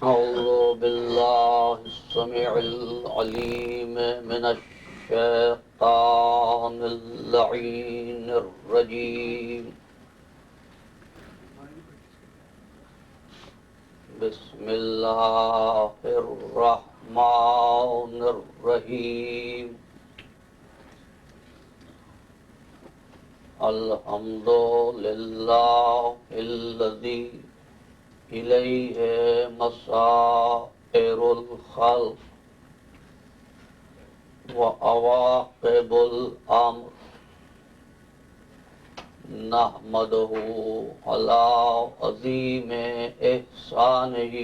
أعوذ بالله السميع العليم من الشيطان اللعين الرجيم. بسم الله الرحمن الرحيم. الحمد لله الذي إليه مصائر الخلق وعواقب الأمر. نحمده على عظيم إحسانه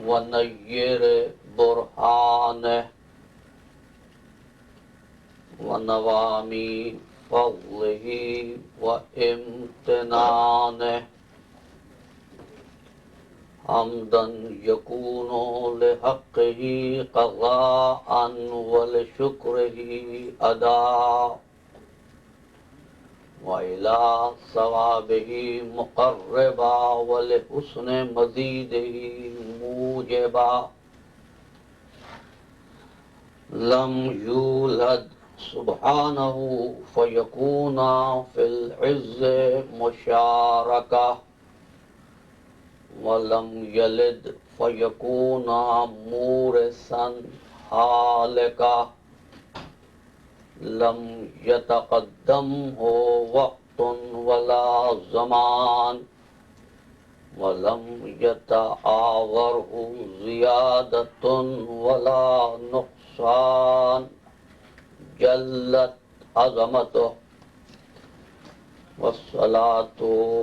ونير برهانه ونوامي فضله وامتنانه. حمدا يكون لحقه قضاء ولشكره أداء، وإلى ثوابه مقربا ولحسن مزيده موجبا. لم يولد سبحانه فيكون في العز مشاركة، ولم يلد فيكون مورثا هالكا. لم يتقدمه وقت ولا زمان، ولم يتآخره زيادة ولا نقصان. جلت عظمته، والصلاة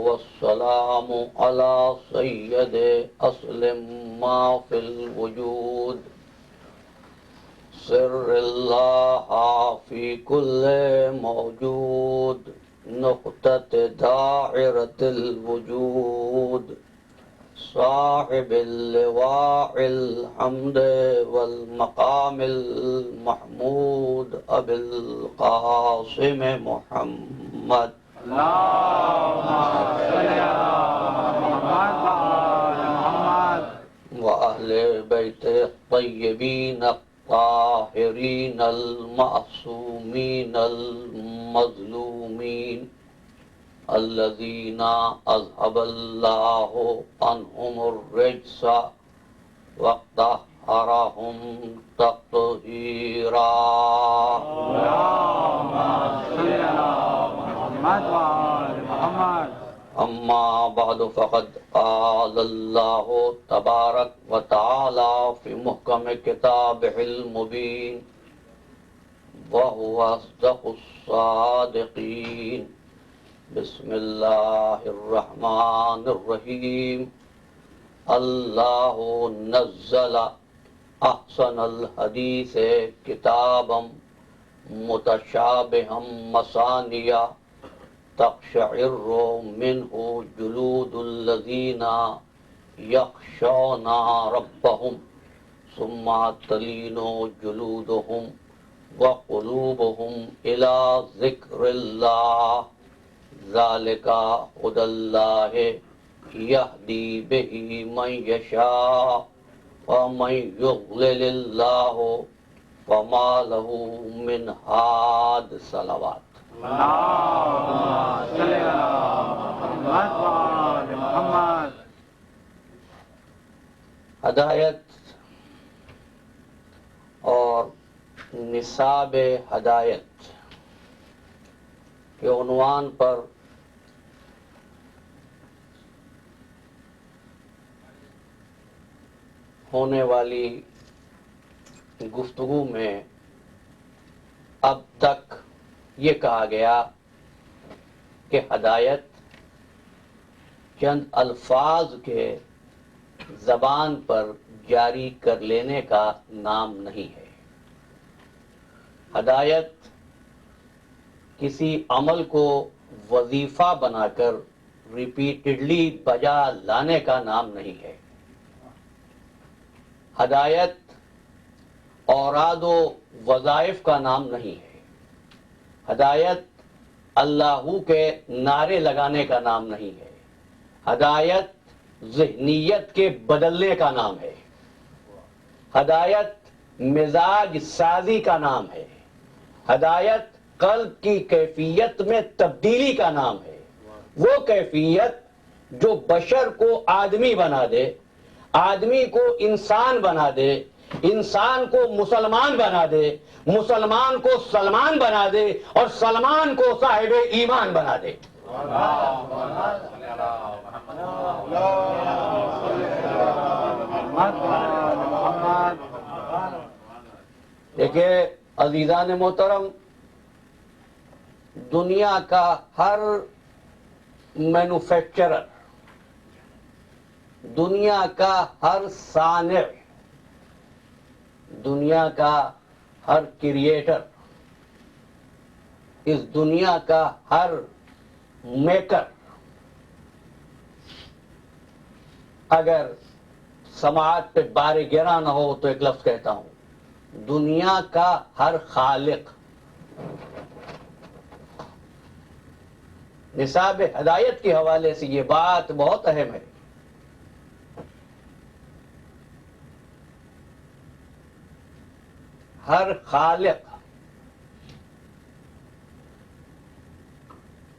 والسلام على سيد أصل ما في الوجود. سر الله في كل موجود، نقطة دائرة الوجود. صاحب اللواء الحمد والمقام المحمود أبي القاسم محمد. اللهم صل على محمد وآل محمد وأهل بيته الطيبين الطاهرين المعصومين المظلومين، الذين أذهب الله عنهم الرجس وطهرهم تطهيرا. اللهم صل على محمد وآل محمد. أما بعد، فقد قال الله تبارك وتعالى في محكم كتابه المبين، وهو أصدق الصادقين. بسم الله الرحمن الرحيم. اللہ نزل احسن الحدیث کتابا متشابہا مثانیہ تقشعر منہ جلود الذین یخشون ربہم ثم تلین جلودہم وقلوبہم الی ذکر اللہ. ذالک ھدی اللہ یہدی بہ من یشاء ومن یضلل اللہ فما لہ من ہاد. صلوات. اللهم صل على محمد وآل محمد. ہدایت اور نصاب ہدایت کے عنوان پر ہونے والی گفتگو میں اب تک یہ کہا گیا کہ ہدایت چند الفاظ کے زبان پر جاری کر لینے کا نام نہیں ہے. ہدایت کسی عمل کو وظیفہ بنا کر ریپیٹڈلی بجا لانے کا نام نہیں ہے. ہدایت اوراد و وظائف کا نام نہیں ہے. ہدایت اللہ کے نعرے لگانے کا نام نہیں ہے. ہدایت ذہنیت کے بدلنے کا نام ہے، ہدایت مزاج سازی کا نام ہے، ہدایت قلب کی کیفیت میں تبدیلی کا نام ہے، وہ کیفیت جو بشر کو آدمی بنا دے، آدمی کو انسان بنا دے، انسان کو مسلمان بنا دے، مسلمان کو سلمان بنا دے، اور سلمان کو صاحب ایمان بنا دے۔ دیکھیے عزیزان محترم، دنیا کا ہر مینوفیکچرر، دنیا کا ہر صانع، دنیا کا ہر کریٹر، اس دنیا کا ہر میکر اگر سماعت پہ بار گرا نہ ہو تو ایک لفظ کہتا ہوں، دنیا کا ہر خالق۔ نصاب ہدایت کے حوالے سے یہ بات بہت اہم ہے۔ ہر خالق،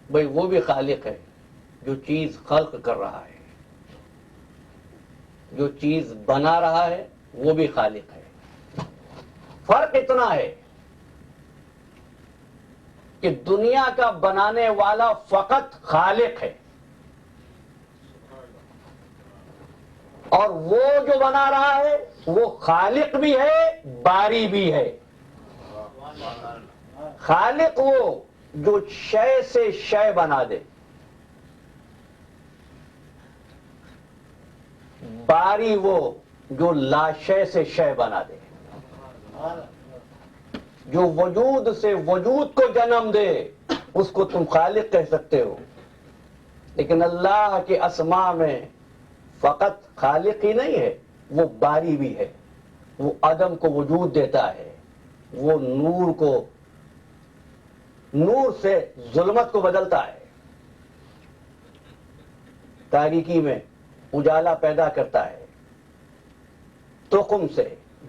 بھئی وہ بھی خالق ہے جو چیز خلق کر رہا ہے، جو چیز بنا رہا ہے وہ بھی خالق ہے۔ فرق اتنا ہے کہ دنیا کا بنانے والا فقط خالق ہے، اور وہ جو بنا رہا ہے وہ خالق بھی ہے، باری بھی ہے۔ خالق وہ جو شے سے شے بنا دے، باری وہ جو لاشے سے شے بنا دے، جو وجود سے وجود کو جنم دے، اس کو تم خالق کہہ سکتے ہو۔ لیکن اللہ کے اسماء میں فقط خالق ہی نہیں ہے، وہ باری بھی ہے، وہ عدم کو وجود دیتا ہے، وہ نور سے ظلمت کو بدلتا ہے، تاریکی میں اجالا پیدا کرتا ہے، تخم سے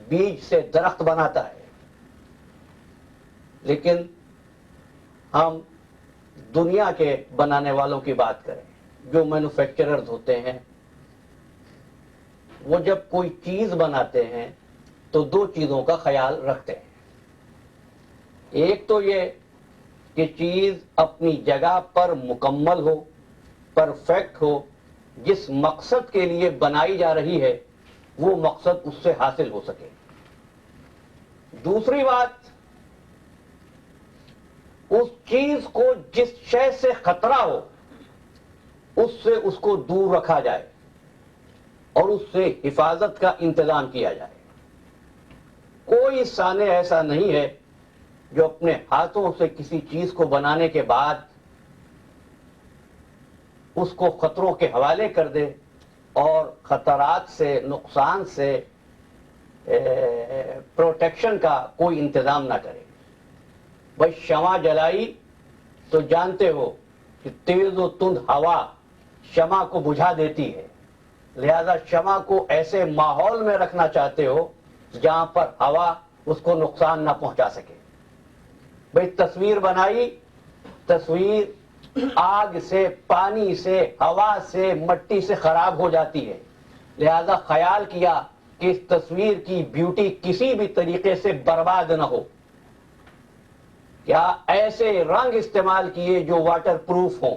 بیج سے درخت بناتا ہے۔ لیکن ہم دنیا کے بنانے والوں کی بات کریں، جو مینوفیکچررز ہوتے ہیں، وہ جب کوئی چیز بناتے ہیں تو دو چیزوں کا خیال رکھتے ہیں۔ ایک تو یہ کہ چیز اپنی جگہ پر مکمل ہو، پرفیکٹ ہو، جس مقصد کے لیے بنائی جا رہی ہے وہ مقصد اس سے حاصل ہو سکے۔ دوسری بات، اس چیز کو جس شے سے خطرہ ہو اس سے اس کو دور رکھا جائے اور اس سے حفاظت کا انتظام کیا جائے۔ کوئی صانع ایسا نہیں ہے جو اپنے ہاتھوں سے کسی چیز کو بنانے کے بعد اس کو خطروں کے حوالے کر دے اور خطرات سے، نقصان سے پروٹیکشن کا کوئی انتظام نہ کرے۔ بھائی شمع جلائی تو جانتے ہو کہ تیز و تند ہوا شمع کو بجھا دیتی ہے، لہذا شمع کو ایسے ماحول میں رکھنا چاہتے ہو جہاں پر ہوا اس کو نقصان نہ پہنچا سکے۔ بھائی تصویر بنائی، تصویر آگ سے، پانی سے، ہوا سے، مٹی سے خراب ہو جاتی ہے، لہذا خیال کیا کہ اس تصویر کی بیوٹی کسی بھی طریقے سے برباد نہ ہو۔ کیا ایسے رنگ استعمال کیے جو واٹر پروف ہوں،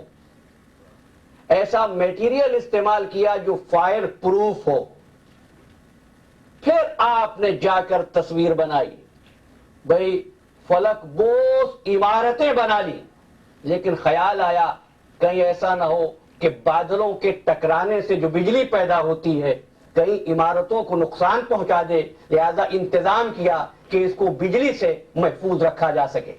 ایسا میٹیریل استعمال کیا جو فائر پروف ہو، پھر آپ نے جا کر تصویر بنائی۔ بھئی فلک بوس عمارتیں بنا لی، لیکن خیال آیا کہیں ایسا نہ ہو کہ بادلوں کے ٹکرانے سے جو بجلی پیدا ہوتی ہے کہیں عمارتوں کو نقصان پہنچا دے، لہذا انتظام کیا کہ اس کو بجلی سے محفوظ رکھا جا سکے۔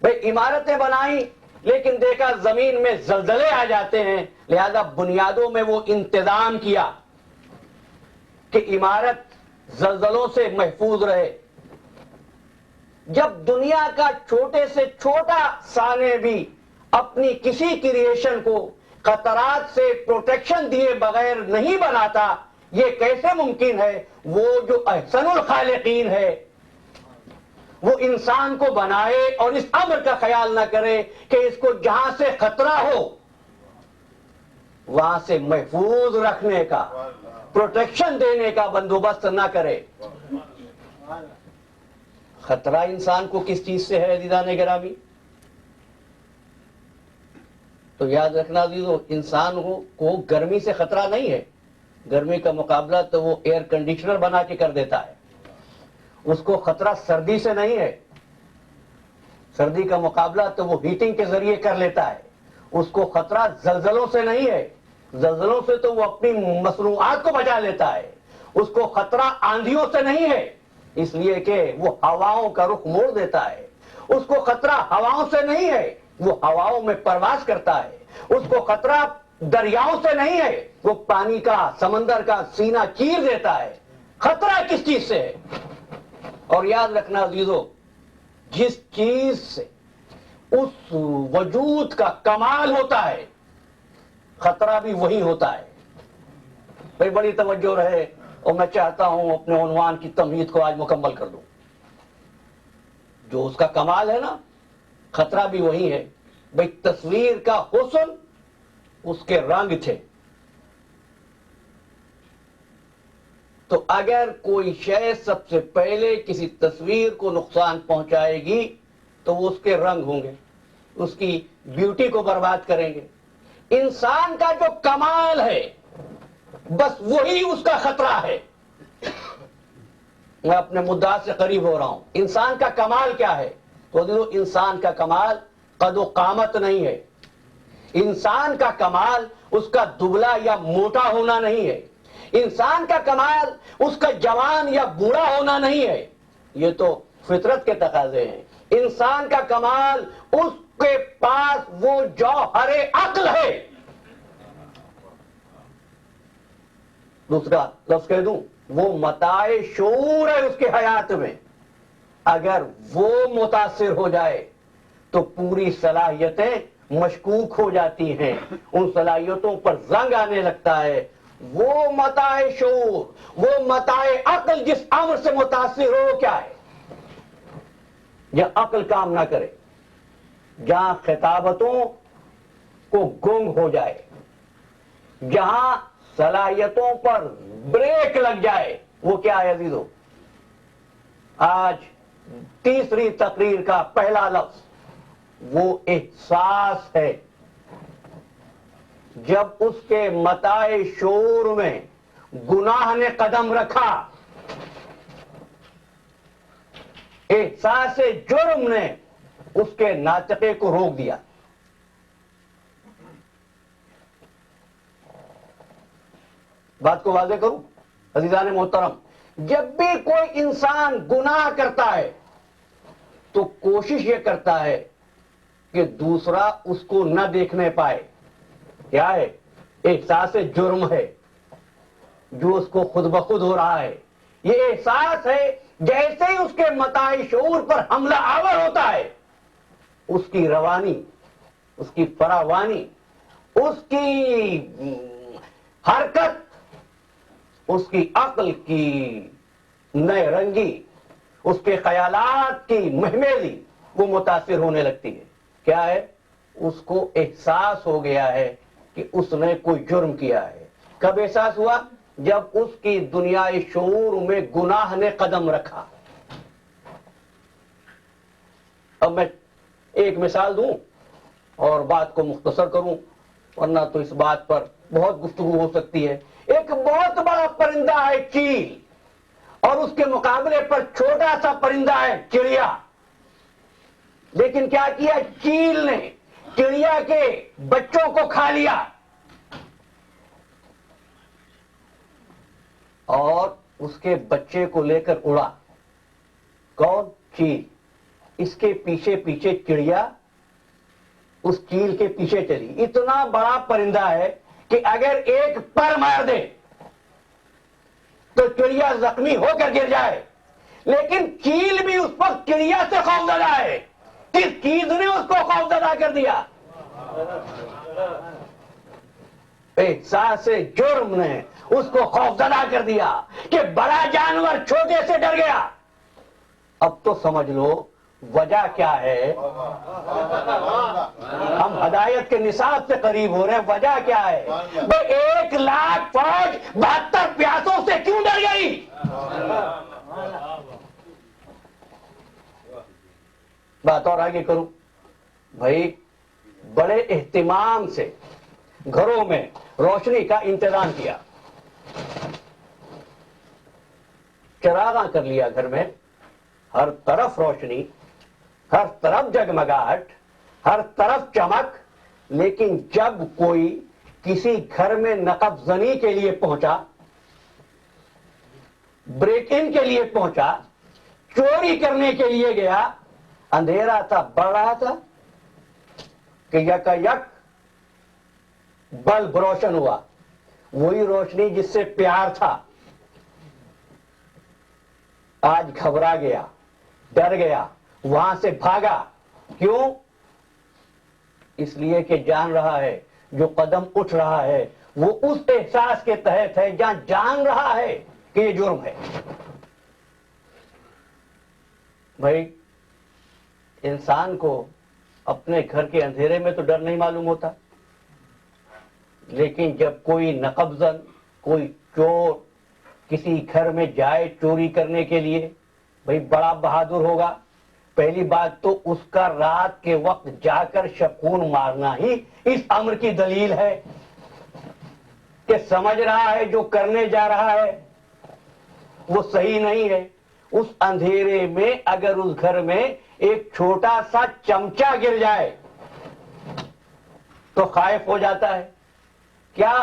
بھئی عمارتیں بنائیں لیکن دیکھا زمین میں زلزلے آ جاتے ہیں، لہذا بنیادوں میں وہ انتظام کیا کہ عمارت زلزلوں سے محفوظ رہے۔ جب دنیا کا چھوٹے سے چھوٹا صانع بھی اپنی کسی کریشن کو خطرات سے پروٹیکشن دیے بغیر نہیں بناتا، یہ کیسے ممکن ہے؟ وہ جو احسن الخالقین ہے وہ انسان کو بنائے اور اس امر کا خیال نہ کرے کہ اس کو جہاں سے خطرہ ہو وہاں سے محفوظ رکھنے کا، پروٹیکشن دینے کا بندوبست نہ کرے۔ خطرہ انسان کو کس چیز سے ہے عزیزان گرامی؟ تو یاد رکھنا عزیزو، انسان کو گرمی سے خطرہ نہیں ہے۔ گرمی کا مقابلہ تو وہ ایئر کنڈیشنر بنا کے کر دیتا ہے۔ اس کو خطرہ سردی سے نہیں ہے، سردی کا مقابلہ تو وہ ہیٹنگ کے ذریعے کر لیتا ہے۔ اس کو خطرہ زلزلوں سے نہیں ہے، زلزلوں سے تو وہ اپنی مصنوعات کو بچا لیتا ہے۔ اس کو خطرہ آندھیوں سے نہیں ہے، اس لیے کہ وہ ہواؤں کا رخ موڑ دیتا ہے۔ اس کو خطرہ ہواؤں سے نہیں ہے، وہ ہواؤں میں پرواز کرتا ہے۔ اس کو خطرہ دریاؤں سے نہیں ہے، وہ پانی کا، سمندر کا سینہ چیر دیتا ہے۔ خطرہ کس چیز سے ہے؟ اور یاد رکھنا عزیزو، جس چیز سے اس وجود کا کمال ہوتا ہے خطرہ بھی وہی ہوتا ہے۔ بھئی بڑی توجہ رہے، اور میں چاہتا ہوں اپنے عنوان کی تمہید کو آج مکمل کر دوں۔ جو اس کا کمال ہے نا، خطرہ بھی وہی ہے۔ بھئی تصویر کا حسن اس کے رنگ تھے، تو اگر کوئی شے سب سے پہلے کسی تصویر کو نقصان پہنچائے گی تو وہ اس کے رنگ ہوں گے، اس کی بیوٹی کو برباد کریں گے۔ انسان کا جو کمال ہے بس وہی اس کا خطرہ ہے۔ میں اپنے مدعا سے قریب ہو رہا ہوں۔ انسان کا کمال کیا ہے؟ تو دیکھو، انسان کا کمال قد و قامت نہیں ہے، انسان کا کمال اس کا دبلا یا موٹا ہونا نہیں ہے، انسان کا کمال اس کا جوان یا بوڑھا ہونا نہیں ہے، یہ تو فطرت کے تقاضے ہیں۔ انسان کا کمال اس کے پاس وہ جوہر عقل ہے۔ دوسرا لفظ کہہ دوں، وہ متاع شعور ہے اس کے حیات میں۔ اگر وہ متاثر ہو جائے تو پوری صلاحیتیں مشکوک ہو جاتی ہیں، ان صلاحیتوں پر زنگ آنے لگتا ہے۔ وہ متاع شعور، وہ متاع عقل جس امر سے متاثر ہو، کیا ہے؟ جہاں عقل کام نہ کرے، جہاں خطابتوں کو گنگ ہو جائے، جہاں صلاحیتوں پر بریک لگ جائے، وہ کیا ہے عزیزو؟ آج تیسری تقریر کا پہلا لفظ وہ احساس ہے۔ جب اس کے متاع شعور میں گناہ نے قدم رکھا، احساس جرم نے اس کے ناطقے کو روک دیا۔ بات کو واضح کروں عزیزان محترم، جب بھی کوئی انسان گناہ کرتا ہے تو کوشش یہ کرتا ہے کہ دوسرا اس کو نہ دیکھنے پائے۔ کیا ہے؟ احساس جرم ہے جو اس کو خود بخود ہو رہا ہے۔ یہ احساس ہے جیسے ہی اس کے متاع شعور پر حملہ آور ہوتا ہے، اس کی روانی، اس کی فراوانی، اس کی حرکت، اس کی عقل کی نئے رنگی، اس کے خیالات کی مہمیلی وہ متاثر ہونے لگتی ہے۔ کیا ہے؟ اس کو احساس ہو گیا ہے کہ اس نے کوئی جرم کیا ہے۔ کب احساس ہوا؟ جب اس کی دنیا شعور میں گناہ نے قدم رکھا۔ اب میں ایک مثال دوں اور بات کو مختصر کروں، ورنہ تو اس بات پر بہت گفتگو ہو سکتی ہے۔ ایک بہت بڑا پرندہ ہے چیل، اور اس کے مقابلے پر چھوٹا سا پرندہ ہے چڑیا۔ لیکن کیا کیا؟ چیل نے چڑیا کے بچوں کو کھا لیا اور اس کے بچے کو لے کر اڑا۔ کون؟ چیل۔ اس کے پیچھے پیچھے چڑیا اس چیل کے پیچھے چلی۔ اتنا بڑا پرندہ ہے کہ اگر ایک پر مار دے تو چڑیا زخمی ہو کر گر جائے، لیکن چیل بھی اس پر چڑیا سے خوفزدہ ہے۔ کس چیز نے اس کو خوفزدہ کر دیا؟ احساس جرم نے اس کو خوفزدہ کر دیا کہ بڑا جانور چھوٹے سے ڈر گیا. اب تو سمجھ لو وجہ کیا ہے. ہم ہدایت کے نصاب سے قریب ہو رہے ہیں. وجہ کیا ہے؟ 1,00,000 فوج 72 پیاسوں سے کیوں ڈر گئی؟ بات اور آگے کروں. بھائی بڑے اہتمام سے گھروں میں روشنی کا انتظام کیا. چراغاں کر لیا گھر میں. ہر طرف روشنی، ہر طرف جگمگاہٹ، ہر طرف چمک. لیکن جب کوئی کسی گھر میں نقب زنی کے لیے پہنچا، بریک ان کے لیے پہنچا، چوری کرنے کے لیے گیا، اندھیرا تھا، بڑھ رہا تھا کہ یک بلب روشن ہوا. وہی روشنی جس سے پیار تھا آج گھبرا گیا، ڈر گیا، وہاں سے بھاگا. کیوں؟ اس لیے کہ جان رہا ہے جو قدم اٹھ رہا ہے وہ اس احساس کے تحت ہے جہاں جان رہا ہے کہ یہ جرم ہے. بھائی انسان کو اپنے گھر کے اندھیرے میں تو ڈر نہیں معلوم ہوتا، لیکن جب کوئی نقبزن، کوئی چور کسی گھر میں جائے چوری کرنے کے لیے، بھئی بڑا بہادر ہوگا. پہلی بات تو اس کا رات کے وقت جا کر شکون مارنا ہی اس امر کی دلیل ہے کہ سمجھ رہا ہے جو کرنے جا رہا ہے وہ صحیح نہیں ہے. اس اندھیرے میں اگر اس گھر میں ایک چھوٹا سا چمچہ گر جائے تو خائف ہو جاتا ہے. کیا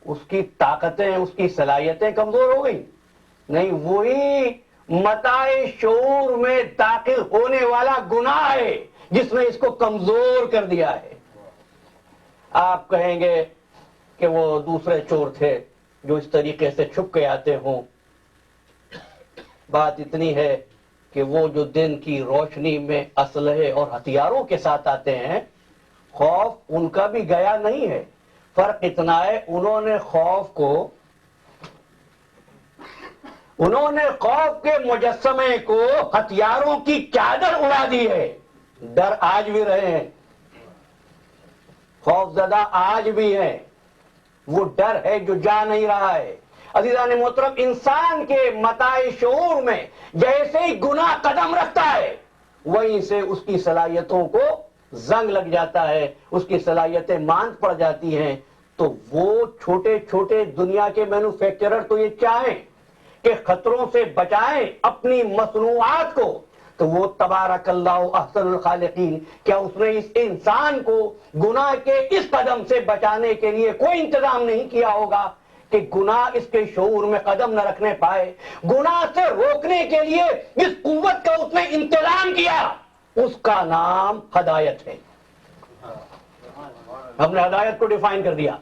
اس کی طاقتیں، اس کی صلاحیتیں کمزور ہو گئی؟ نہیں، وہی متاع شعور میں داخل ہونے والا گناہ ہے جس نے اس کو کمزور کر دیا ہے. آپ کہیں گے کہ وہ دوسرے چور تھے جو اس طریقے سے چھپ کے آتے ہوں. بات اتنی ہے کہ وہ جو دن کی روشنی میں اسلحے اور ہتھیاروں کے ساتھ آتے ہیں، خوف ان کا بھی گیا نہیں ہے. فرق اتنا ہے انہوں نے خوف کے مجسمے کو ہتھیاروں کی چادر اڑا دی ہے. ڈر آج بھی رہے ہیں، خوف زدہ آج بھی ہیں. وہ ڈر ہے جو جا نہیں رہا ہے. عزیزان محترم، انسان کے متاع شعور میں جیسے ہی گناہ قدم رکھتا ہے وہیں سے اس کی صلاحیتوں کو زنگ لگ جاتا ہے، اس کی صلاحیتیں ماند پڑ جاتی ہیں. تو وہ چھوٹے چھوٹے دنیا کے مینوفیکچرر تو یہ چاہیں کہ خطروں سے بچائیں اپنی مصنوعات کو، تو وہ تبارک اللہ احسن الخالقین، کیا اس نے اس انسان کو گناہ کے اس قدم سے بچانے کے لیے کوئی انتظام نہیں کیا ہوگا کہ گناہ اس کے شعور میں قدم نہ رکھنے پائے؟ گناہ سے روکنے کے لیے جس قوت کا اس نے انتظام کیا اس کا نام ہدایت ہے. ہم نے ہدایت کو ڈیفائن کر دیا.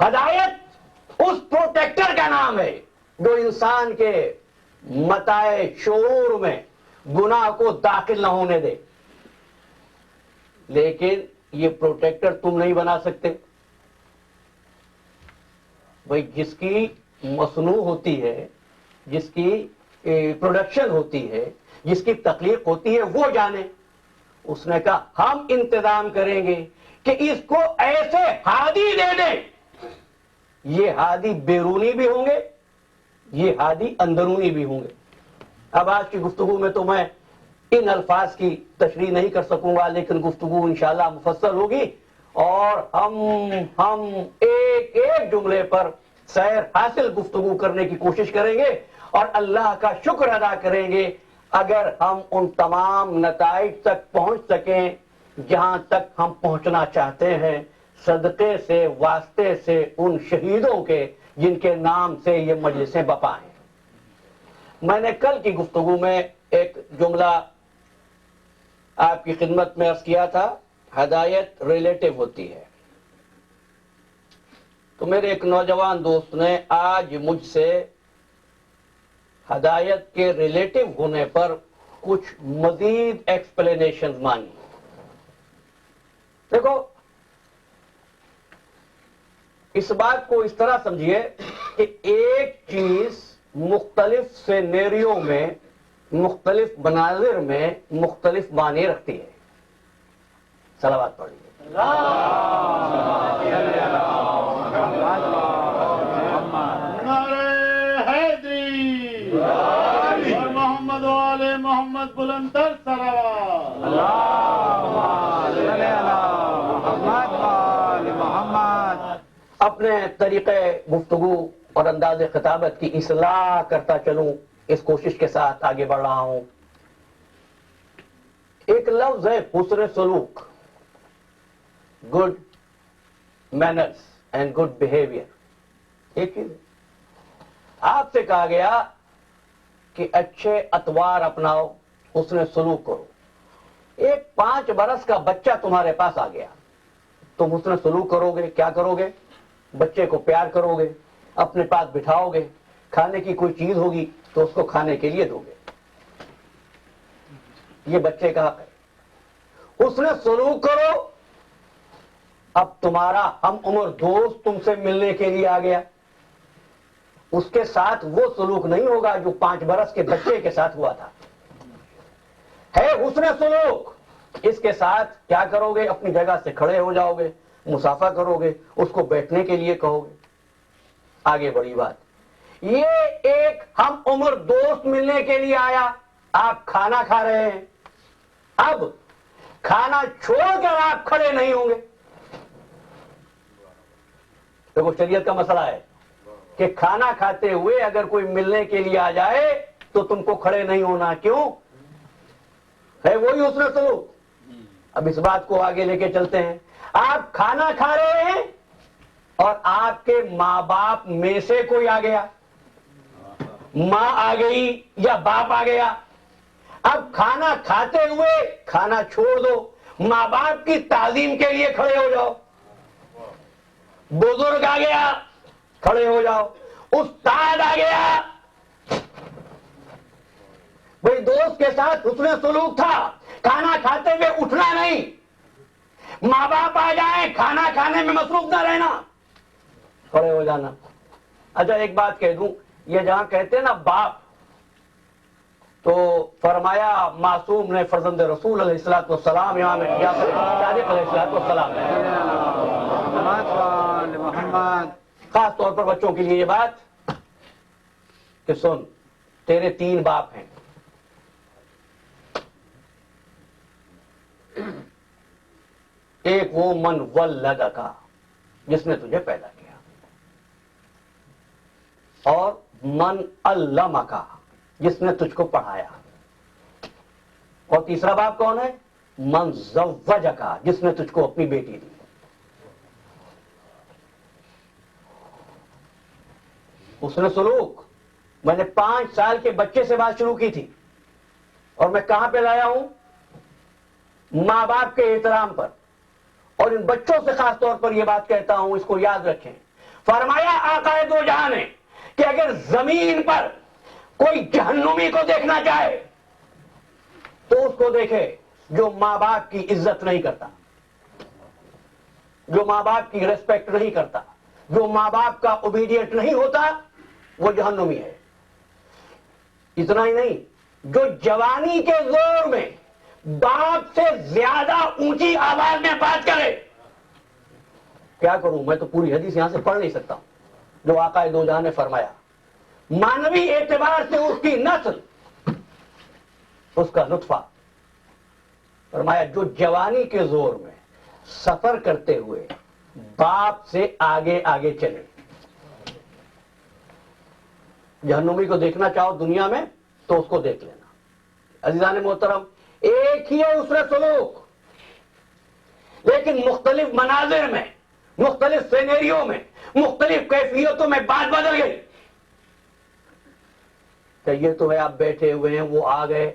ہدایت اس پروٹیکٹر کا نام ہے جو انسان کے متاع شعور میں گناہ کو داخل نہ ہونے دے. لیکن یہ پروٹیکٹر تم نہیں بنا سکتے. بھئی جس کی مصنوع ہوتی ہے، جس کی پروڈکشن ہوتی ہے، جس کی تخلیق ہوتی ہے وہ جانے. اس نے کہا ہم انتظام کریں گے کہ اس کو ایسے ہادی دے دیں. یہ ہادی بیرونی بھی ہوں گے، یہ ہادی اندرونی بھی ہوں گے. اب آج کی گفتگو میں تو میں ان الفاظ کی تشریح نہیں کر سکوں گا، لیکن گفتگو انشاءاللہ مفصل ہوگی اور ہم ایک ایک جملے پر سیر حاصل گفتگو کرنے کی کوشش کریں گے اور اللہ کا شکر ادا کریں گے اگر ہم ان تمام نتائج تک پہنچ سکیں جہاں تک ہم پہنچنا چاہتے ہیں، صدقے سے، واسطے سے ان شہیدوں کے جن کے نام سے یہ مجلسیں بپا ہیں. میں نے کل کی گفتگو میں ایک جملہ آپ کی خدمت میں عرض کیا تھا، ہدایت ریلیٹو ہوتی ہے. تو میرے ایک نوجوان دوست نے آج مجھ سے ہدایت کے ریلیٹو ہونے پر کچھ مزید ایکسپلینیشن مانگی. دیکھو اس بات کو اس طرح سمجھیے کہ ایک چیز مختلف سینیریو میں، مختلف مناظر میں مختلف معنی رکھتی ہے. صلوات پڑھیے. محمد والے محمد بلندر صلوات. اپنے طریقے گفتگو اور انداز خطابت کی اصلاح کرتا چلوں، اس کوشش کے ساتھ آگے بڑھ رہا ہوں. ایک لفظ ہے حسن سلوک، good manners and good behaviour. ایک چیز آپ سے کہا گیا کہ اچھے اطوار اپناؤ، حسن سلوک کرو. ایک 5 برس کا بچہ تمہارے پاس آ گیا، تم حسن سلوک کرو گے. کیا کرو گے؟ بچے کو پیار کرو گے، اپنے پاس بٹھاؤ گے، کھانے کی کوئی چیز ہوگی تو اس کو کھانے کے لیے دو گے. یہ بچے کا حق ہے. حسن سلوک کرو. اب تمہارا ہم عمر دوست تم سے ملنے کے لیے آ گیا، اس کے ساتھ وہ سلوک نہیں ہوگا جو 5 برس کے بچے کے ساتھ ہوا تھا. ہے حسن سلوک. اس کے ساتھ کیا کرو گے؟ اپنی جگہ سے کھڑے ہو جاؤ گے، مسافہ کرو گے، اس کو بیٹھنے کے لیے کہو گے. آگے بڑی بات، یہ ایک ہم عمر دوست ملنے کے لیے آیا، آپ کھانا کھا رہے ہیں، اب کھانا چھوڑ کر آپ کھڑے نہیں ہوں گے. دیکھو شریعت کا مسئلہ ہے کہ کھانا کھاتے ہوئے اگر کوئی ملنے کے لیے آ جائے تو تم کو کھڑے نہیں ہونا. کیوں؟ ہے وہی حسن سلوک. اب اس بات کو آگے لے کے چلتے ہیں. آپ کھانا کھا رہے ہیں اور آپ کے ماں باپ میں سے کوئی آ گیا، ماں آ گئی یا باپ آ گیا. اب کھانا کھاتے ہوئے کھانا چھوڑ دو، ماں باپ کی تعظیم کے لیے کھڑے ہو جاؤ. بزرگ آ گیا، کھڑے ہو جاؤ. استاد آ گیا. بھئی دوست کے ساتھ حسن سلوک تھا، کھانا کھاتے ہوئے اٹھنا نہیں. ماں باپ آ جائیں، کھانا کھانے میں مصروف نہ رہنا، کھڑے ہو جانا. اچھا ایک بات کہہ دوں، یہ جہاں کہتے ہیں نا باپ، تو فرمایا معصوم نے فرزند رسول علیہ الصلوۃ والسلام امام جعفر صادق علیہ الصلوۃ والسلام نے. خاص طور پر بچوں کے لیے یہ بات کہ سن، تیرے 3 باپ ہیں. ایک وہ من ولدک، جس نے تجھے پیدا کیا، اور من علمک، جس نے تجھ کو پڑھایا، اور تیسرا باپ کون ہے؟ من زوجک، جس نے تجھ کو اپنی بیٹی دی. حسن سلوک. میں نے 5 سال کے بچے سے بات شروع کی تھی، اور میں کہاں پہ لایا ہوں؟ ماں باپ کے احترام پر. اور ان بچوں سے خاص طور پر یہ بات کہتا ہوں، اس کو یاد رکھیں. فرمایا آقا دو جہاں نے کہ اگر زمین پر کوئی جہنمی کو دیکھنا چاہے تو اس کو دیکھے جو ماں باپ کی عزت نہیں کرتا، جو ماں باپ کی ریسپیکٹ نہیں کرتا، جو ماں باپ کا اوبیڈینٹ نہیں ہوتا، وہ جہنمی ہے. اتنا ہی نہیں، جو جوانی کے زور میں باپ سے زیادہ اونچی آواز میں بات کرے. کیا کروں؟ میں تو پوری حدیث یہاں سے پڑھ نہیں سکتا ہوں. جو آقا دو جہاں نے فرمایا، مانوی اعتبار سے اس کی نسل، اس کا نطفہ. فرمایا جو جوانی کے زور میں سفر کرتے ہوئے باپ سے آگے آگے چلے. جہنمی کو دیکھنا چاہو دنیا میں تو اس کو دیکھ لینا. عزیزان محترم، ایک ہی ہے حسن سلوک، لیکن مختلف مناظر میں، مختلف سینیریو میں، مختلف کیفیتوں میں بات بدل گئی. کہ یہ تو ہے آپ بیٹھے ہوئے ہیں، وہ آ گئے.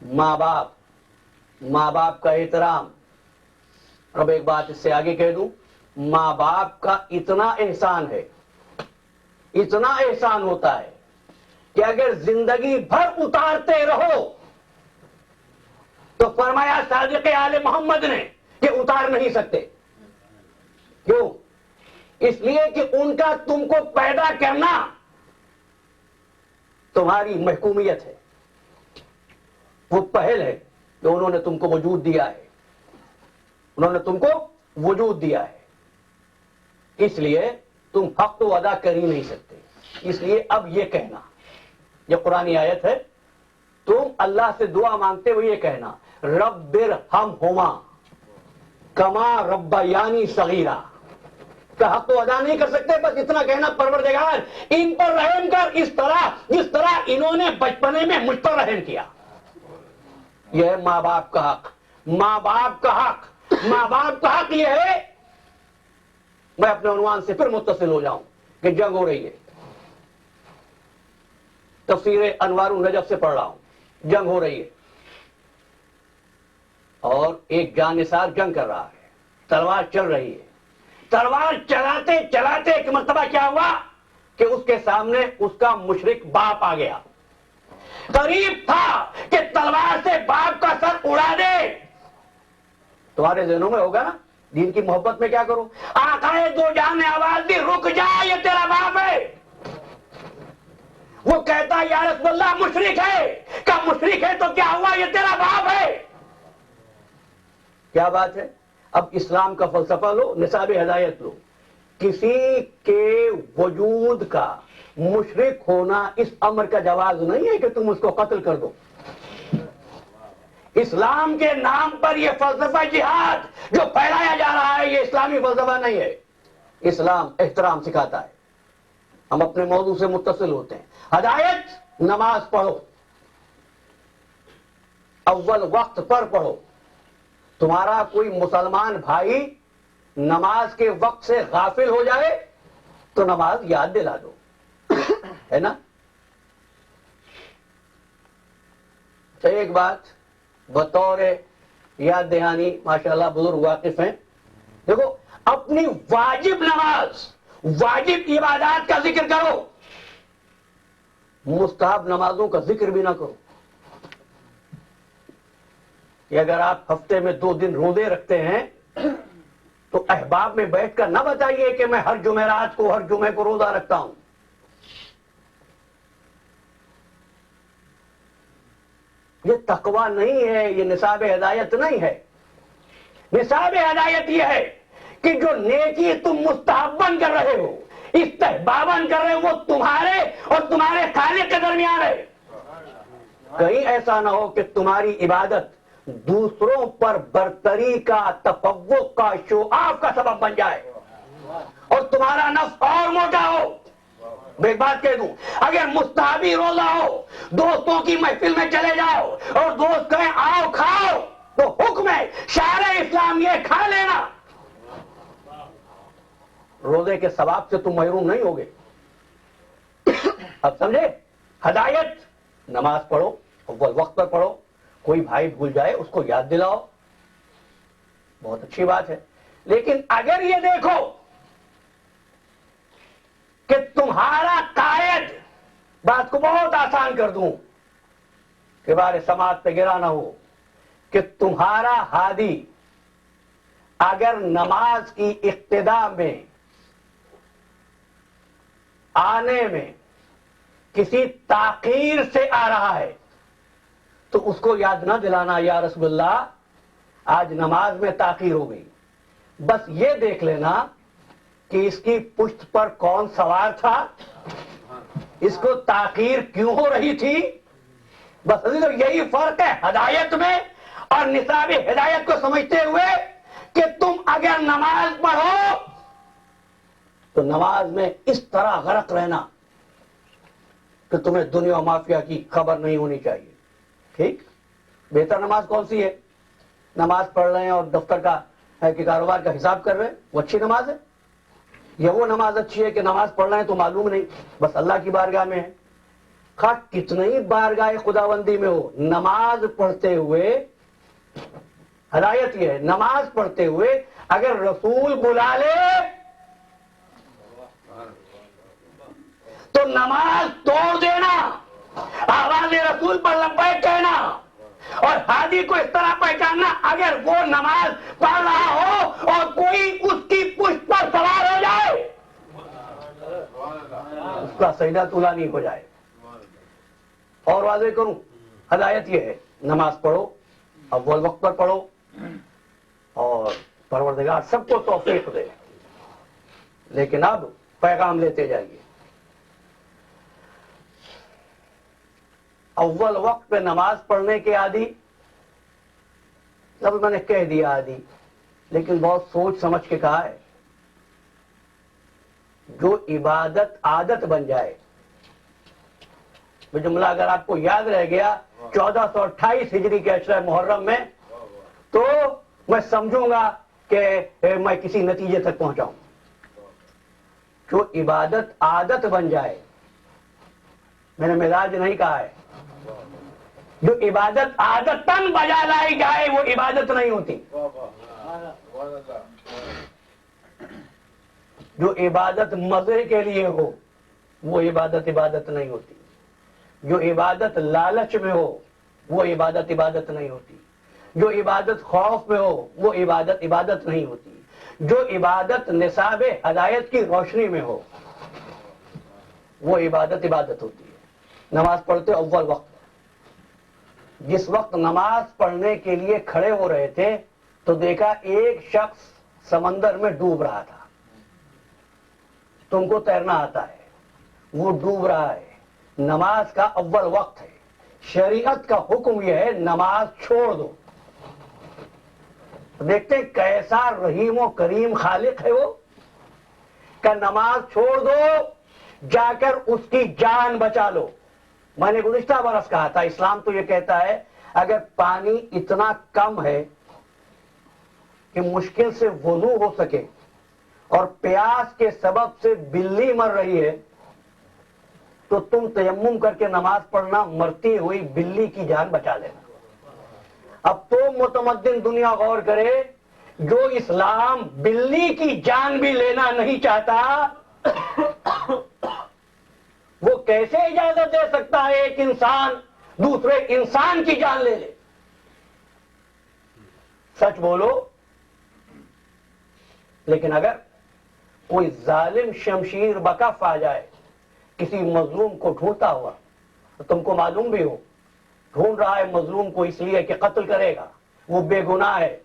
ماں باپ کا احترام. اب ایک بات اس سے آگے کہہ دوں، ماں باپ کا اتنا احسان ہے، اتنا احسان ہوتا ہے کہ اگر زندگی بھر اتارتے رہو تو فرمایا صادق آل محمد نے کہ اتار نہیں سکتے. کیوں؟ اس لیے کہ ان کا تم کو پیدا کرنا تمہاری محکومیت ہے، وہ پہل ہے جو انہوں نے تم کو وجود دیا ہے، انہوں نے تم کو وجود دیا ہے، اس لیے تم حق تو ادا کر ہی نہیں سکتے۔ اس لیے اب یہ کہنا، یہ قرآنی آیت ہے، تم اللہ سے دعا مانگتے ہوئے یہ کہنا رب ارحمہما کما ربیانی صغیرا، کا حق تو ادا نہیں کر سکتے، بس اتنا کہنا پروردگار ان پر رحم کر جس طرح انہوں نے بچپنے میں مجھ پر رحم کیا۔ یہ ہے ماں باپ کا حق، ماں باپ کا حق، ماں باپ کا حق یہ ہے۔ میں اپنے عنوان سے پھر متصل ہو جاؤں کہ جنگ ہو رہی ہے، تفسیر انوار النجف سے پڑھ رہا ہوں، جنگ ہو رہی ہے اور ایک جانثار جنگ کر رہا ہے، تلوار چل رہی ہے، تلوار چلاتے چلاتے ایک مرتبہ کیا ہوا کہ اس کے سامنے اس کا مشرک باپ آ گیا، قریب تھا کہ تلوار سے باپ کا سر اڑا دے۔ تمہارے ذہنوں میں ہوگا نا، دین کی محبت میں کیا کرو، آقائے دو جہاں نے آواز دی رک جا یہ تیرا باپ ہے۔ وہ کہتا یا رسول اللہ مشرک ہے، کہ مشرک ہے تو کیا ہوا یہ تیرا باپ ہے۔ کیا بات ہے، اب اسلام کا فلسفہ لو، نصاب ہدایت لو، کسی کے وجود کا مشرک ہونا اس امر کا جواز نہیں ہے کہ تم اس کو قتل کر دو۔ اسلام کے نام پر یہ فلسفہ جہاد جو پھیلایا جا رہا ہے یہ اسلامی فلسفہ نہیں ہے، اسلام احترام سکھاتا ہے۔ ہم اپنے موضوع سے متصل ہوتے ہیں۔ ہدایت، نماز پڑھو، اول وقت پر پڑھو۔ تمہارا کوئی مسلمان بھائی نماز کے وقت سے غافل ہو جائے تو نماز یاد دلا دو، ہے نا؟ تو ایک بات بطور یاد دہانی، ماشاءاللہ بزرگ واقف ہیں، دیکھو اپنی واجب نماز، واجب عبادات کا ذکر کرو، مستحب نمازوں کا ذکر بھی نہ کرو۔ کہ اگر آپ ہفتے میں 2 دن روزے رکھتے ہیں تو احباب میں بیٹھ کر نہ بتائیے کہ میں ہر جمعرات کو، ہر جمعے کو روزہ رکھتا ہوں۔ یہ تقوی نہیں ہے، یہ نصاب ہدایت نہیں ہے۔ نصاب ہدایت یہ ہے کہ جو نیکی تم مستحباً کر رہے ہو، استحباباً کر رہے ہو، وہ تمہارے اور تمہارے خالق کے درمیان ہے۔ کہیں ایسا نہ ہو کہ تمہاری عبادت دوسروں پر برتری کا، تفوق کا، شو آف کا سبب بن جائے اور تمہارا نفس اور موٹا ہو۔ میں ایک بات کہہ دوں، اگر مستحبی روزہ ہو، دوستوں کی محفل میں چلے جاؤ اور دوست کہیں آؤ کھاؤ، تو حکم ہے شرع اسلام یہ کھا لینا، روزے کے ثواب سے تم محروم نہیں ہوگے۔ اب سمجھے؟ ہدایت، نماز پڑھو، اول وقت پر پڑھو، کوئی بھائی بھول جائے اس کو یاد دلاؤ، بہت اچھی بات ہے۔ لیکن اگر یہ دیکھو کہ تمہارا قائد، بات کو بہت آسان کر دوں کہ بار سماعت پہ گرا نہ ہو، کہ تمہارا ہادی اگر نماز کی ابتدا میں آنے میں کسی تاخیر سے آ رہا ہے تو اس کو یاد نہ دلانا یا رسول اللہ آج نماز میں تاخیر ہو گئی، بس یہ دیکھ لینا کہ اس کی پشت پر کون سوار تھا، اس کو تاخیر کیوں ہو رہی تھی۔ بس یہی فرق ہے ہدایت میں اور نصاب ہدایت کو سمجھتے ہوئے کہ تم اگر نماز پڑھو تو نماز میں اس طرح غرق رہنا کہ تمہیں دنیا و مافیا کی خبر نہیں ہونی چاہیے۔ ٹھیک؟ بہتر نماز کون سی ہے؟ نماز پڑھ رہے ہیں اور دفتر کا کہ کاروبار کا حساب کر رہے ہیں، وہ اچھی نماز ہے؟ یا وہ نماز اچھی ہے کہ نماز پڑھ رہے ہیں تو معلوم نہیں، بس اللہ کی بارگاہ میں ہے، خواہ کتنی بارگاہ خداوندی میں ہو، نماز پڑھتے ہوئے، ہدایت یہ ہے نماز پڑھتے ہوئے اگر رسول بلا لے تو نماز توڑ دینا، آواز رسول پر لبیک کہنا، اور ہادی کو اس طرح پہچاننا اگر وہ نماز پڑھ رہا ہو اور کوئی اس کی پشت پر سوار ہو جائے کا سجدہ طولانی ہو جائے. اور واضح کروں, ہدایت یہ ہے نماز پڑھو, اول وقت پر پڑھو, اور پروردگار سب کو توفیق دے. لیکن اب پیغام لیتے جائیے. اول وقت پہ نماز پڑھنے کے عادی, اب میں نے کہہ دیا عادی, لیکن بہت سوچ سمجھ کے کہا ہے. جو عبادت عادت بن جائے, وہ جملہ اگر آپ کو یاد رہ گیا 1428 ہجری کے عشرہ محرم میں, تو میں سمجھوں گا کہ میں کسی نتیجے تک پہنچا ہوں. جو عبادت عادت بن جائے, میں نے مزاج نہیں کہا ہے, جو عبادت عادتاً بجا لائی جائے وہ عبادت نہیں ہوتی. جو عبادت مزے کے لیے ہو وہ عبادت نہیں ہوتی. جو عبادت لالچ میں ہو وہ عبادت نہیں ہوتی. جو عبادت خوف میں ہو وہ عبادت نہیں ہوتی. جو عبادت نصاب ہدایت کی روشنی میں ہو وہ عبادت ہوتی ہے. نماز پڑھتے اول وقت, جس وقت نماز پڑھنے کے لیے کھڑے ہو رہے تھے تو دیکھا ایک شخص سمندر میں ڈوب رہا تھا. تم کو تیرنا آتا ہے, وہ ڈوب رہا ہے. نماز کا اول وقت ہے. شریعت کا حکم یہ ہے نماز چھوڑ دو. دیکھتے ہیں کیسا رحیم و کریم خالق ہے وہ, کہ نماز چھوڑ دو, جا کر اس کی جان بچا لو. میں نے گزشتہ برس کہا تھا اسلام تو یہ کہتا ہے اگر پانی اتنا کم ہے کہ مشکل سے وضو ہو سکے اور پیاس کے سبب سے بلی مر رہی ہے تو تم تیمم کر کے نماز پڑھنا, مرتی ہوئی بلی کی جان بچا لینا. اب تو متمدن دنیا غور کرے, جو اسلام بلی کی جان بھی لینا نہیں چاہتا وہ کیسے اجازت دے سکتا ہے ایک انسان دوسرے انسان کی جان لے لے. سچ بولو. لیکن اگر کوئی ظالم شمشیر بکف آ جائے کسی مظلوم کو ڈھونڈتا ہوا, تو تم کو معلوم بھی ہو ڈھونڈ رہا ہے مظلوم کو اس لیے کہ قتل کرے گا, وہ بے گناہ ہے,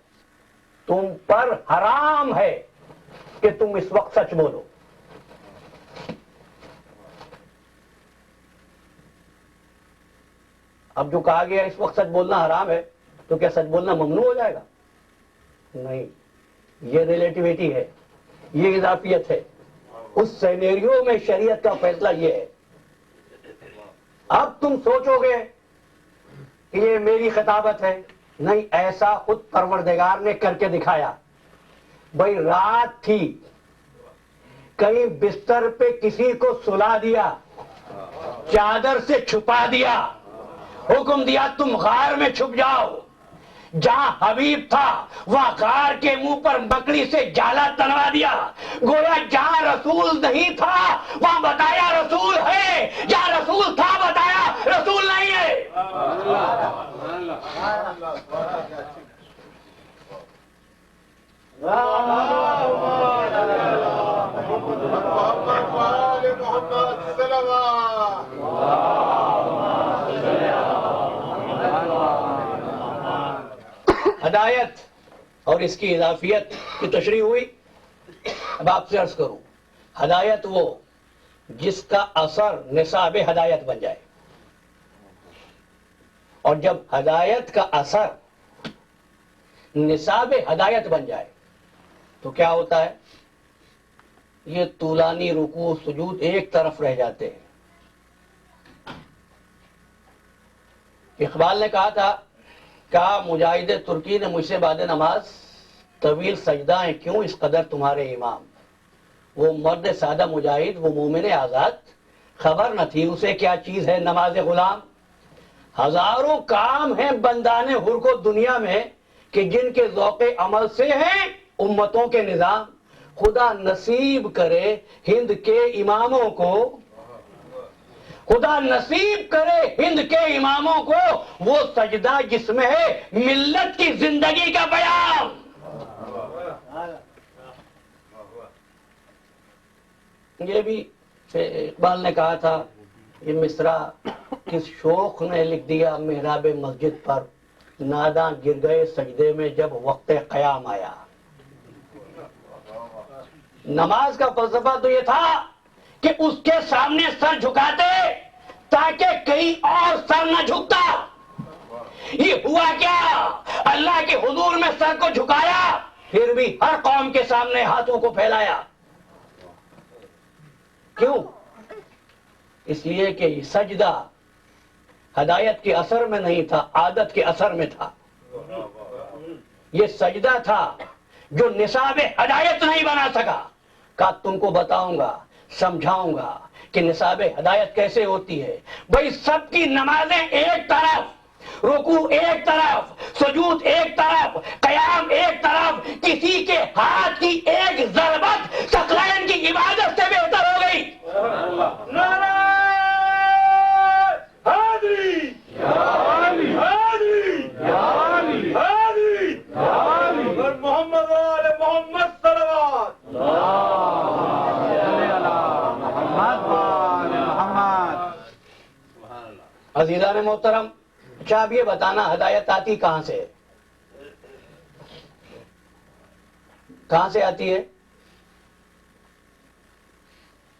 تم پر حرام ہے کہ تم اس وقت سچ بولو. اب جو کہا گیا اس وقت سچ بولنا حرام ہے, تو کیا سچ بولنا ممنوع ہو جائے گا؟ نہیں, یہ ریلیٹیویٹی ہے, یہ اضافیت ہے. اس سینیریو میں شریعت کا فیصلہ یہ ہے. اب تم سوچو گے کہ یہ میری خطابت ہے. نہیں, ایسا خود پروردگار نے کر کے دکھایا. بھائی رات تھی, کہیں بستر پہ کسی کو سلا دیا, چادر سے چھپا دیا, حکم دیا تم غار میں چھپ جاؤ. جہاں حبیب تھا وہاں غار کے منہ پر مکڑی سے جالا تنوا دیا. گویا جہاں رسول نہیں تھا وہاں بتایا رسول ہے, جہاں رسول تھا بتایا رسول نہیں ہے. ہدایت اور اس کی اضافیت کی تشریح ہوئی. اب آپ سے عرض کروں, ہدایت وہ جس کا اثر نصاب ہدایت بن جائے. اور جب ہدایت کا اثر نصاب ہدایت بن جائے تو کیا ہوتا ہے, یہ طولانی رکوع سجود ایک طرف رہ جاتے ہیں. اقبال نے کہا تھا, کہا مجاہد ترکی نے مجھ سے بعد نماز, طویل سجدہ ہیں کیوں اس قدر تمہارے امام. وہ مرد سادہ مجاہد, وہ مومن آزاد, خبر نہ تھی اسے کیا چیز ہے نماز غلام. ہزاروں کام ہیں بندان حر کو دنیا میں کہ جن کے ذوق عمل سے ہیں امتوں کے نظام. خدا نصیب کرے ہند کے اماموں کو, خدا نصیب کرے ہند کے اماموں کو وہ سجدہ جس میں ہے ملت کی زندگی کا بیان. یہ بھی پھر اقبال نے کہا تھا یہ مصرع کس شوق نے لکھ دیا محراب مسجد پر، ناداں گر گئے سجدے میں جب وقت قیام آیا۔ نماز کا فلسفہ تو یہ تھا کہ اس کے سامنے سر جھکاتے تاکہ کہیں اور سر نہ جھکتا۔ یہ ہوا کیا؟ اللہ کے حضور میں سر کو جھکایا، پھر بھی ہر قوم کے سامنے ہاتھوں کو پھیلایا۔ کیوں؟ اس لیے کہ یہ سجدہ ہدایت کے اثر میں نہیں تھا، عادت کے اثر میں تھا۔ یہ سجدہ تھا جو نصاب ہدایت نہیں بنا سکا۔ کہا تم کو بتاؤں گا، سمجھاؤں گا کہ نصاب ہدایت کیسے ہوتی ہے۔ بھئی سب کی نمازیں ایک طرف، رکوع ایک طرف، سجود ایک طرف، قیام ایک طرف، کسی کے ہاتھ کی ایک ضربت ثقلین کی عبادت سے بہتر ہو گئی۔ محمد آل محمد صلوات عزیزان محترم، اچھا اب یہ بتانا ہدایت آتی کہاں سے ہے؟ کہاں سے آتی ہے؟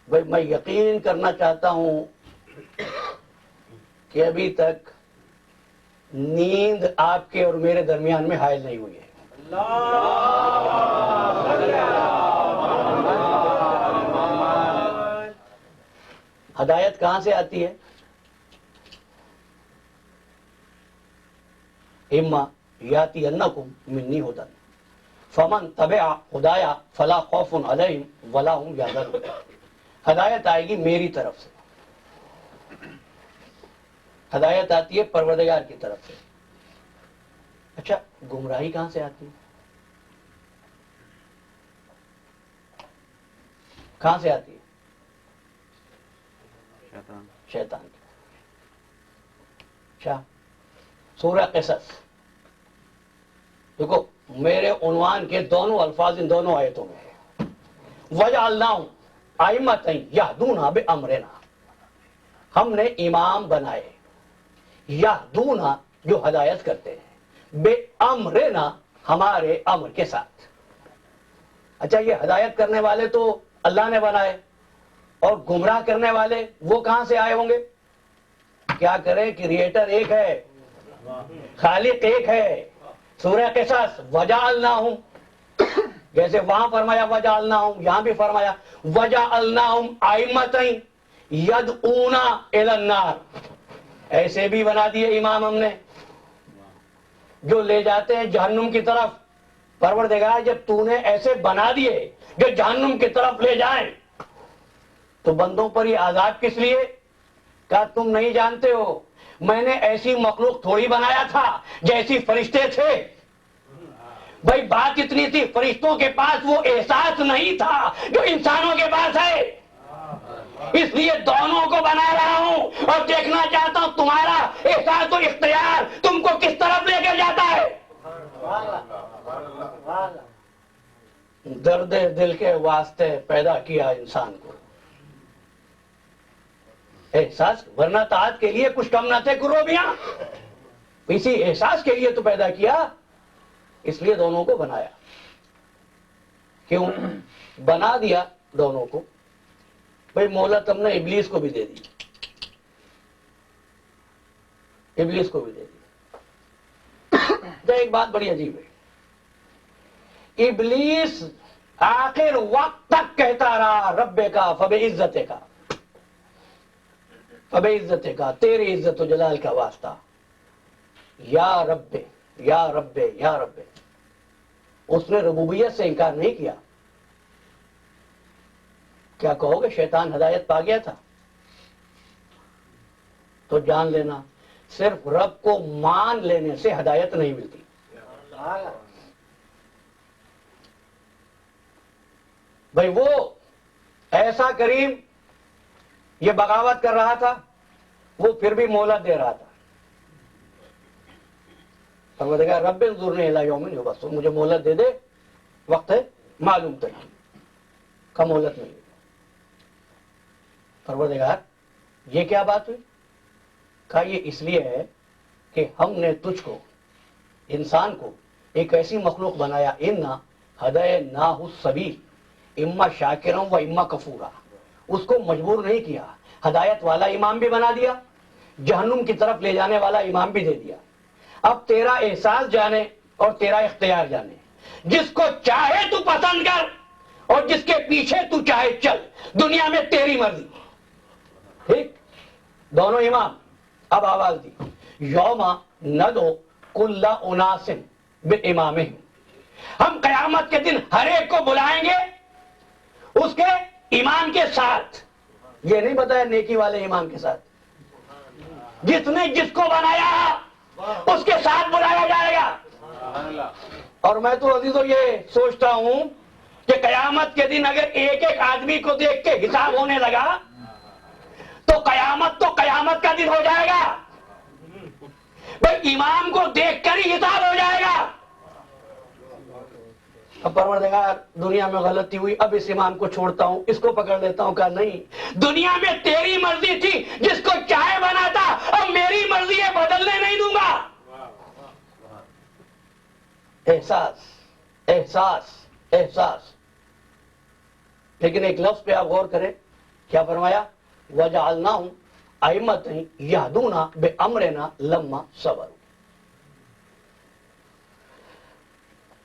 بھائی میں یقین کرنا چاہتا ہوں کہ ابھی تک نیند آپ کے اور میرے درمیان میں حائل نہیں ہوئی ہے۔ ہدایت کہاں سے آتی ہے؟ اما یاتی انکم منی ہدن فمن تبع ہدایا فلا خوف علیہم ولا هم یحزنون۔ ہدایت آئے گی میری طرف سے، ہدایت آتی ہے پروردگار کی طرف سے۔ اچھا گمراہی کہاں سے آتی ہے؟ کہاں سے آتی ہے؟ شیطان کی۔ اچھا سورہ قصص دیکھو، میرے عنوان کے دونوں الفاظ ان دونوں آیتوں میں ہیں۔ وَجَعَلْنَاهُمْ أَئِمَّةً يَهْدُونَ بِأَمْرِنَا، ہم نے امام بنائے، یہدونا جو ہدایت کرتے ہیں، بے امرنا ہمارے امر کے ساتھ۔ اچھا یہ ہدایت کرنے والے تو اللہ نے بنائے، اور گمراہ کرنے والے وہ کہاں سے آئے ہوں گے؟ کیا کریں، کریٹر ایک ہے، خالق ایک ہے۔ سورہ قصص وجعلناہم، جیسے وہاں فرمایا وجعلناہم، یہاں بھی فرمایا وجعلناہم ائمۃ یدعون الی النار، ایسے بھی بنا دیے امام ہم نے جو لے جاتے ہیں جہنم کی طرف۔ پروردگار جب تو نے ایسے بنا دیے جو جہنم کی طرف لے جائیں تو بندوں پر یہ عذاب کس لیے؟ کہا تم نہیں جانتے ہو، میں نے ایسی مخلوق تھوڑی بنایا تھا جیسی فرشتے تھے۔ بھائی بات اتنی تھی، فرشتوں کے پاس وہ احساس نہیں تھا جو انسانوں کے پاس ہے، اس لیے دونوں کو بنا رہا ہوں اور دیکھنا چاہتا ہوں تمہارا احساس و اختیار تم کو کس طرف لے کر جاتا ہے۔ درد دل کے واسطے پیدا کیا انسان کو احساس، ورنہ طاعت کے لیے کچھ کم نہ تھے کروبیاں، اسی احساس کے لیے تو پیدا کیا، اس لیے دونوں کو بنایا۔ کیوں بنا دیا دونوں کو؟ بھئی مہلت ہم نے ابلیس کو بھی دے دی، ابلیس کو بھی دے دی۔ ایک بات بڑی عجیب ہے، ابلیس آخر وقت تک کہتا رہا رب کا فبعزت کا، فبعزت کا، تیری عزت و جلال کا واسطہ، یا رب یا رب یا رب۔ اس نے ربوبیت سے انکار نہیں کیا۔ کیا کہو گے شیطان ہدایت پا گیا تھا؟ تو جان لینا صرف رب کو مان لینے سے ہدایت نہیں ملتی۔ بھئی وہ ایسا کریم یہ بغاوت کر رہا تھا، وہ پھر بھی مہلت دے رہا تھا۔ پروردگار رب انظرنی الی یوم یبعثون، مجھے مہلت دے دے، وقت ہے معلوم تک کا مہلت نہیں۔ پروردگار یہ کیا بات ہوئی؟ کہا یہ اس لیے ہے کہ ہم نے تجھ کو، انسان کو، ایک ایسی مخلوق بنایا، انا ہدیناہ السبیل اما شاکرا و اما کفورا، اس کو مجبور نہیں کیا، ہدایت والا امام بھی بنا دیا، جہنم کی طرف لے جانے والا امام بھی دے دیا۔ اب تیرا احساس جانے اور تیرا اختیار جانے، جس کو چاہے تو پسند کر اور جس کے پیچھے تو چاہے چل، دنیا میں تیری مرضی۔ ٹھیک، دونوں امام۔ اب آواز دی، یوم ندعو کل اناس بامامہم، ہم قیامت کے دن ہر ایک کو بلائیں گے اس کے ایمان کے ساتھ۔ یہ نہیں بتایا نیکی والے ایمان کے ساتھ، جس نے جس کو بنایا اس کے ساتھ بلایا جائے گا۔ اور میں تو عزیزو یہ سوچتا ہوں کہ قیامت کے دن اگر ایک ایک آدمی کو دیکھ کے حساب ہونے لگا تو قیامت کا دن ہو جائے گا۔ بھئی امام کو دیکھ کر ہی حساب ہو جائے گا۔ اب پروردگار دنیا میں غلطی ہوئی، اب اس امام کو چھوڑتا ہوں، اس کو پکڑ لیتا ہوں۔ کہا نہیں، دنیا میں تیری مرضی تھی، جس کو چاہے بناتا، اب میری مرضی ہے، بدلنے نہیں دوں گا۔ احساس احساس احساس۔ لیکن ایک لفظ پہ آپ غور کریں، کیا فرمایا؟ وَجَعَلْنَاهُمْ أَئِمَّةً يَهْدُونَ بِأَمْرِنَا لَمَّا صَبَرُوا،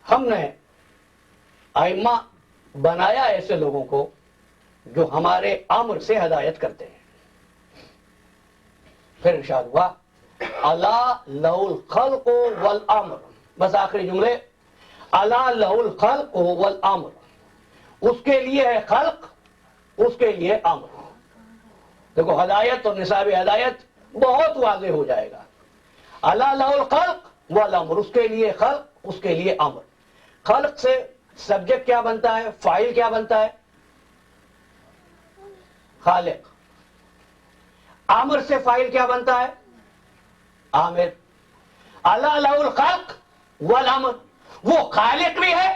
ہم نے ائمہ بنایا ایسے لوگوں کو جو ہمارے امر سے ہدایت کرتے ہیں۔ پھر ارشاد ہوا الا لہ الخلق والامر، بس آخری جملے، الا لہ الخلق والامر، اس کے لیے ہے خلق، اس کے لیے امر۔ دیکھو ہدایت اور نصاب ہدایت بہت واضح ہو جائے گا۔ الا لہ الخلق والامر، اس کے لیے خلق، اس کے لیے امر۔ خلق سے سبجیکٹ کیا بنتا ہے، فاعل کیا بنتا ہے؟ خالق۔ امر سے فاعل کیا بنتا ہے؟ عامر۔ الا لہ الخلق والامر، وہ خالق بھی ہے،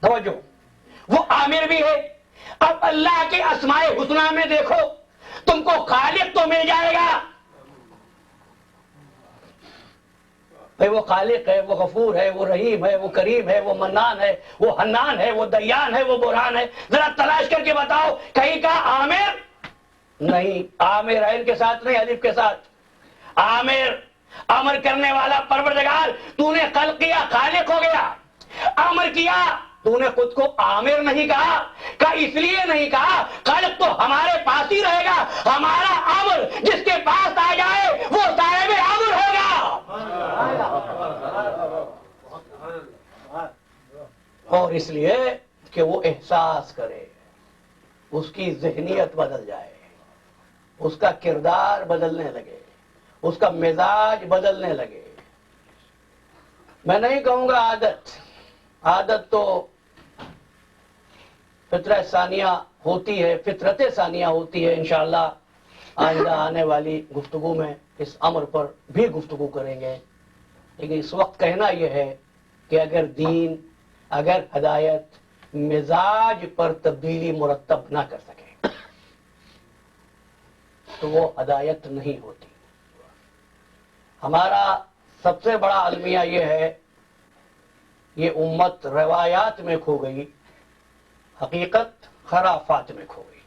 توجہ، وہ عامر بھی ہے۔ اب اللہ کے اسماء حسنی میں دیکھو، تم کو خالق تو مل جائے گا، بھئی وہ خالق ہے، وہ غفور ہے، وہ رحیم ہے، وہ کریم ہے، وہ منان ہے، وہ حنان ہے، وہ دیان ہے، وہ برہان ہے۔ ذرا تلاش کر کے بتاؤ کہیں کا عامر؟ نہیں، عامر عین کے ساتھ نہیں، الف کے ساتھ۔ عامر، امر کرنے والا پروردگار، تو نے خلق کیا، خالق ہو گیا۔ امر کیا، تو نے خود کو عامر نہیں کہا، کہ اس لیے نہیں کہا خلق تو ہمارے پاس ہی رہے گا، ہمارا امر جس کے پاس آ جائے وہ صاحب امر ہوگا۔ اور اس لیے کہ وہ احساس کرے، اس کی ذہنیت بدل جائے، اس کا کردار بدلنے لگے، اس کا مزاج بدلنے لگے۔ میں نہیں کہوں گا عادت تو فطرہ ثانیہ ہوتی ہے، فطرت ثانیہ ہوتی ہے۔ انشاءاللہ آئندہ آنے والی گفتگو میں اس امر پر بھی گفتگو کریں گے، لیکن اس وقت کہنا یہ ہے کہ اگر دین، اگر ہدایت مزاج پر تبدیلی مرتب نہ کر سکے تو وہ ہدایت نہیں ہوتی۔ ہمارا سب سے بڑا المیہ یہ ہے، یہ امت روایات میں کھو گئی، حقیقت خرافات میں کھو گئی۔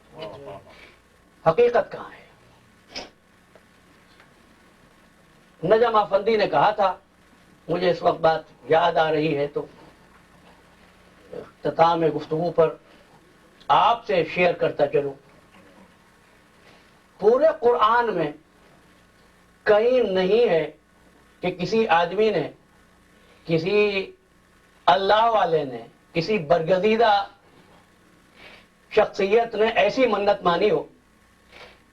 حقیقت کہاں ہے؟ نجم افندی نے کہا تھا، مجھے اس وقت بات یاد آ رہی ہے تو اختتام گفتگو پر آپ سے شیئر کرتا چلوں۔ پورے قرآن میں کہیں نہیں ہے کہ کسی آدمی نے، کسی اللہ والے نے، کسی برگزیدہ شخصیت نے ایسی منت مانی ہو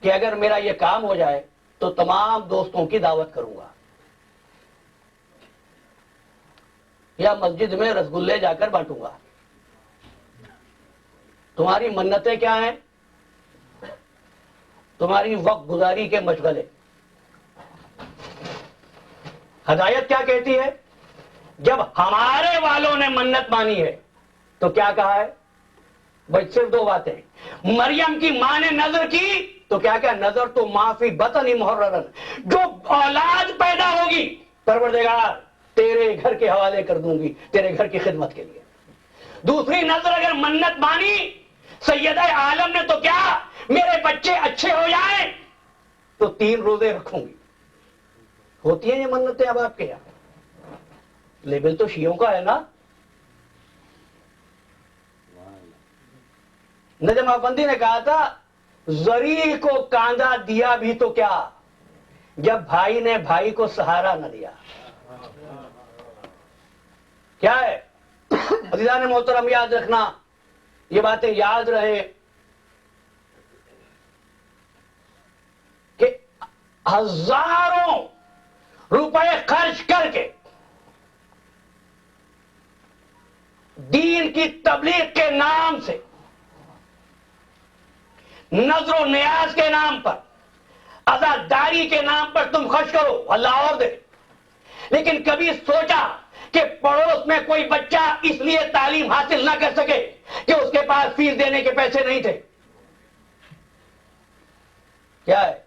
کہ اگر میرا یہ کام ہو جائے تو تمام دوستوں کی دعوت کروں گا، یا مسجد میں رسگلے جا کر بانٹوں گا۔ تمہاری منتیں کیا ہیں؟ تمہاری وقت گزاری کے مشغلے۔ ہدایت کیا کہتی ہے؟ جب ہمارے والوں نے منت مانی ہے تو کیا کہا ہے؟ بھائی صرف دو باتیں. مریم کی ماں نے نظر کی تو کیا کیا نظر تو معافی بطن محررن, جو اولاد پیدا ہوگی پروردگار تیرے گھر کے حوالے کر دوں گی, تیرے گھر کی خدمت کے لیے. دوسری نظر اگر منت مانی سیدہ عالم نے تو کیا, میرے بچے اچھے ہو جائیں تو 3 روزے رکھوں گی. ہوتی ہیں یہ منتیں اب آپ کے یہاں؟ لیبل تو شیعوں کا ہے نا. نجم افندی نے کہا تھا زری کو کاندھا دیا بھی تو کیا, جب بھائی نے بھائی کو سہارا نہ دیا. کیا ہے عزیزان محترم, یاد رکھنا, یہ باتیں یاد رہے کہ ہزاروں روپے خرچ کر کے دین کی تبلیغ کے نام سے, نظر و نیاز کے نام پر, عزاداری کے نام پر تم خرچ کرو, اللہ اور دے. لیکن کبھی سوچا کہ پڑوس میں کوئی بچہ اس لیے تعلیم حاصل نہ کر سکے کہ اس کے پاس فیس دینے کے پیسے نہیں تھے؟ کیا ہے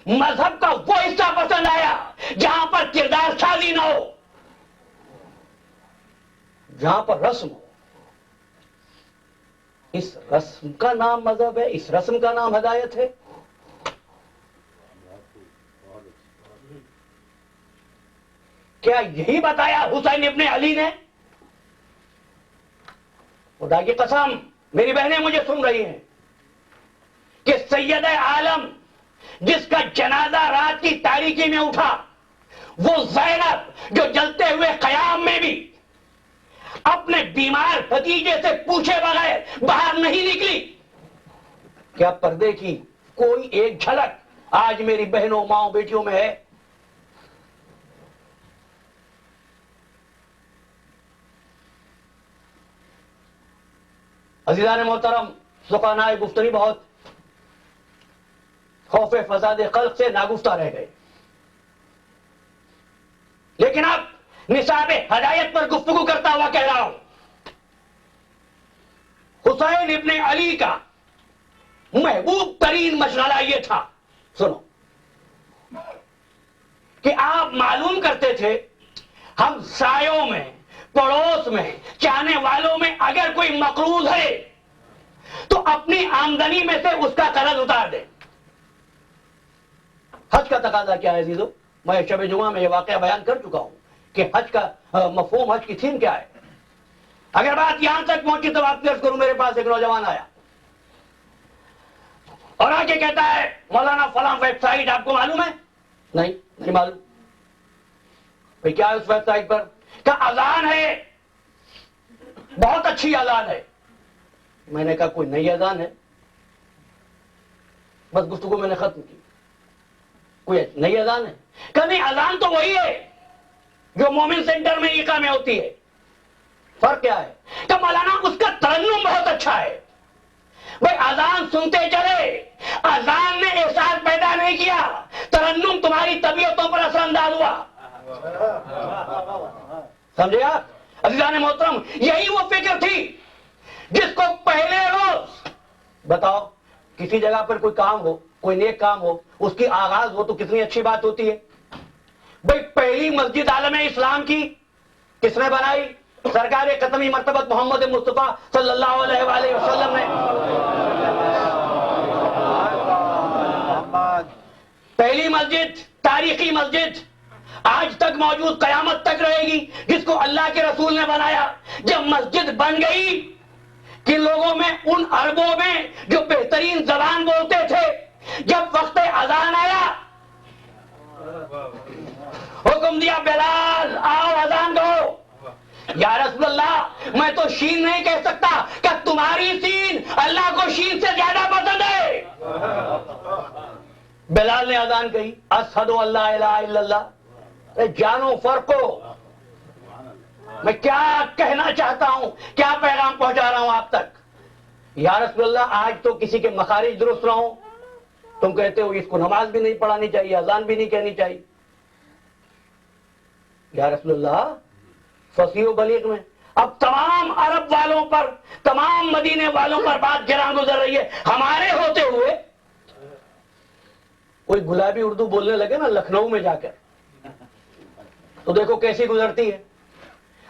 مذہب کا وہ حصہ پسند آیا جہاں پر کردار سازی نہ ہو, جہاں پر رسم ہو. اس رسم کا نام مذہب ہے, اس رسم کا نام ہدایت ہے. کیا یہی بتایا حسین ابن علی نے؟ خدا کی قسم میری بہنیں مجھے سن رہی ہیں کہ سیدہ عالم جس کا جنازہ رات کی تاریکی میں اٹھا, وہ زینب جو جلتے ہوئے قیام میں بھی اپنے بیمار بھتیجے سے پوچھے بغیر باہر نہیں نکلی. کیا پردے کی کوئی ایک جھلک آج میری بہنوں ماؤں بیٹیوں میں ہے؟ عزیزان محترم, سخنائے گفتگی بہت خوف فساد خلق سے ناگفتہ رہ گئے, لیکن اب نصاب ہدایت پر گفتگو کرتا ہوا کہہ رہا ہوں. حسین ابن علی کا محبوب ترین مشغلہ یہ تھا, سنو, کہ آپ معلوم کرتے تھے ہم سایوں میں, پڑوس میں, چاہنے والوں میں اگر کوئی مقروض ہے تو اپنی آمدنی میں سے اس کا قرض اتار دیں. حج کا تقاضا کیا ہے عزیزو؟ میں شب جمعہ میں یہ واقعہ بیان کر چکا ہوں کہ حج کا مفہوم, حج کی تھیم کیا ہے. اگر بات یہاں تک پہنچی تو آپ عرض کروں, میرے پاس ایک نوجوان آیا اور آگے کہتا ہے مولانا فلاں ویب سائٹ آپ کو معلوم ہے؟ نہیں معلوم. بھئی کیا ہے اس ویب سائٹ پر؟ کہ اذان ہے, بہت اچھی اذان ہے. میں نے کہا کوئی نئی اذان ہے؟ بس گفتگو میں نے ختم کی. کوئی نئی اذان ہے؟ کہ نہیں, اذان تو وہی ہے جو مومن سینٹر میں ایقاع میں ہوتی ہے. فرق کیا ہے؟ کہ مولانا اس کا ترنم بہت اچھا ہے. بھئی اذان سنتے چلے, اذان نے احساس پیدا نہیں کیا, ترنم تمہاری طبیعتوں پر اثر انداز ہوا. سمجھے آپ عزیزان محترم؟ یہی وہ فکر تھی جس کو پہلے روز, بتاؤ کسی جگہ پر کوئی کام ہو, کوئی نیک کام ہو, اس کی آغاز ہو تو کتنی اچھی بات ہوتی ہے. بھئی پہلی مسجد عالم اسلام کی کس نے بنائی؟ سرکار ختمی مرتبت محمد مصطفیٰ صلی اللہ علیہ وآلہ وسلم نے. پہلی مسجد, تاریخی مسجد, آج تک موجود, قیامت تک رہے گی, جس کو اللہ کے رسول نے بنایا. جب مسجد بن گئی کہ لوگوں میں, ان عربوں میں جو بہترین زبان بولتے تھے, جب وقت اذان آیا حکم دیا بلال آؤ اذان دو. یا رسول اللہ میں تو شین نہیں کہہ سکتا, کہ تمہاری سین اللہ کو شین سے زیادہ پسند ہے. بلال نے اذان کہی, اشہد ان لا الہ الا اللہ. جانو فرقو, میں کیا کہنا چاہتا ہوں, کیا پیغام پہنچا رہا ہوں آپ تک. یا رسول اللہ آج تو کسی کے مخارج درست نہ ہو, تم کہتے ہو اس کو نماز بھی نہیں پڑھانی چاہیے, اذان بھی نہیں کہنی چاہیے. یا رسول اللہ فصیح و بلیغ میں اب تمام عرب والوں پر، تمام مدینے والوں پر بات گراں گزر رہی ہے، ہمارے ہوتے ہوئے کوئی گلابی اردو بولنے لگے نا لکھنؤ میں جا کر تو دیکھو کیسی گزرتی ہے.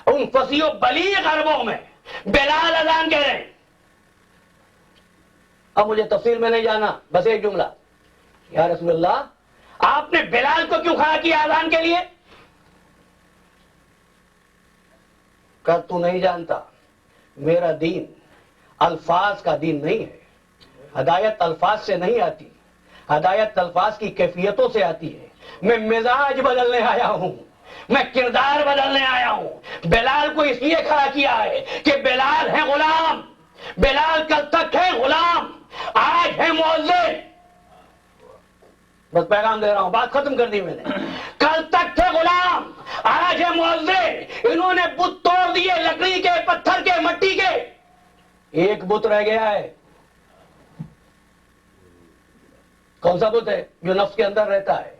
ان فصیح و بلیغ عربوں میں بلال اذان کہہ رہے ہیں. اب مجھے تفصیل میں نہیں جانا، بس ایک جملہ، یا رسول اللہ آپ نے بلال کو کیوں کھڑا کیا اذان کے لیے؟ کہ تو نہیں جانتا میرا دین الفاظ کا دین نہیں ہے. ہدایت الفاظ سے نہیں آتی، ہدایت الفاظ کی کیفیتوں سے آتی ہے. میں مزاج بدلنے آیا ہوں، میں کردار بدلنے آیا ہوں. بلال کو اس لیے کھڑا کیا ہے کہ بلال ہے غلام، بلال کل تک ہے غلام، آج ہے مؤذن. بس پیغام دے رہا ہوں، بات ختم کر دی میں نے. کل تک تھے غلام، آج ہے مؤذن. انہوں نے بت توڑ دیے، لکڑی کے، پتھر کے، مٹی کے. ایک بت رہ گیا ہے. کون سا بت ہے؟ جو نفس کے اندر رہتا ہے،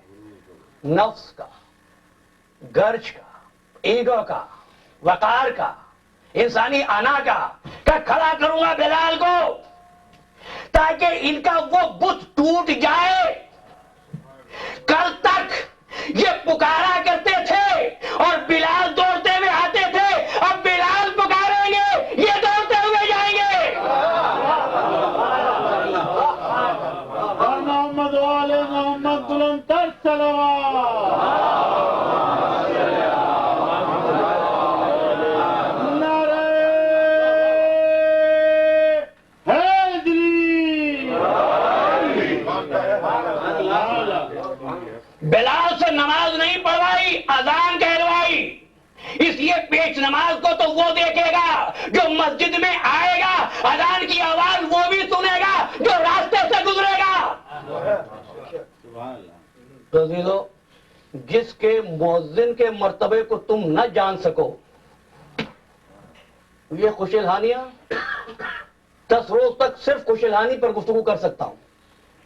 نفس کا، گرج کا، ایگو کا، وقار کا، انسانی انا کا. کہ کھڑا کروں گا بلال کو تاکہ ان کا وہ بت ٹوٹ جائے. کل تک یہ پکارا کرتے تھے اور بلال دوڑتے ہوئے آتے تھے، اب بلال پکاریں گے، یہ دوڑتے ہوئے جائیں گے. محمد والے محمد بلند صلوات. نعرہ حیدری. بلال سے نماز نہیں پڑھوائی، اذان کہلوائی. اس لیے پیش نماز کو تو وہ دیکھے گا جو مسجد میں آئے گا، اذان کی آواز وہ بھی سنے گا جو راستے سے گزرے گا. تو عزیزو، جس کے مؤذن کے مرتبے کو تم نہ جان سکو، یہ خوش الحانیاں 10 روز تک صرف خوش الحانی پر گفتگو کر سکتا ہوں.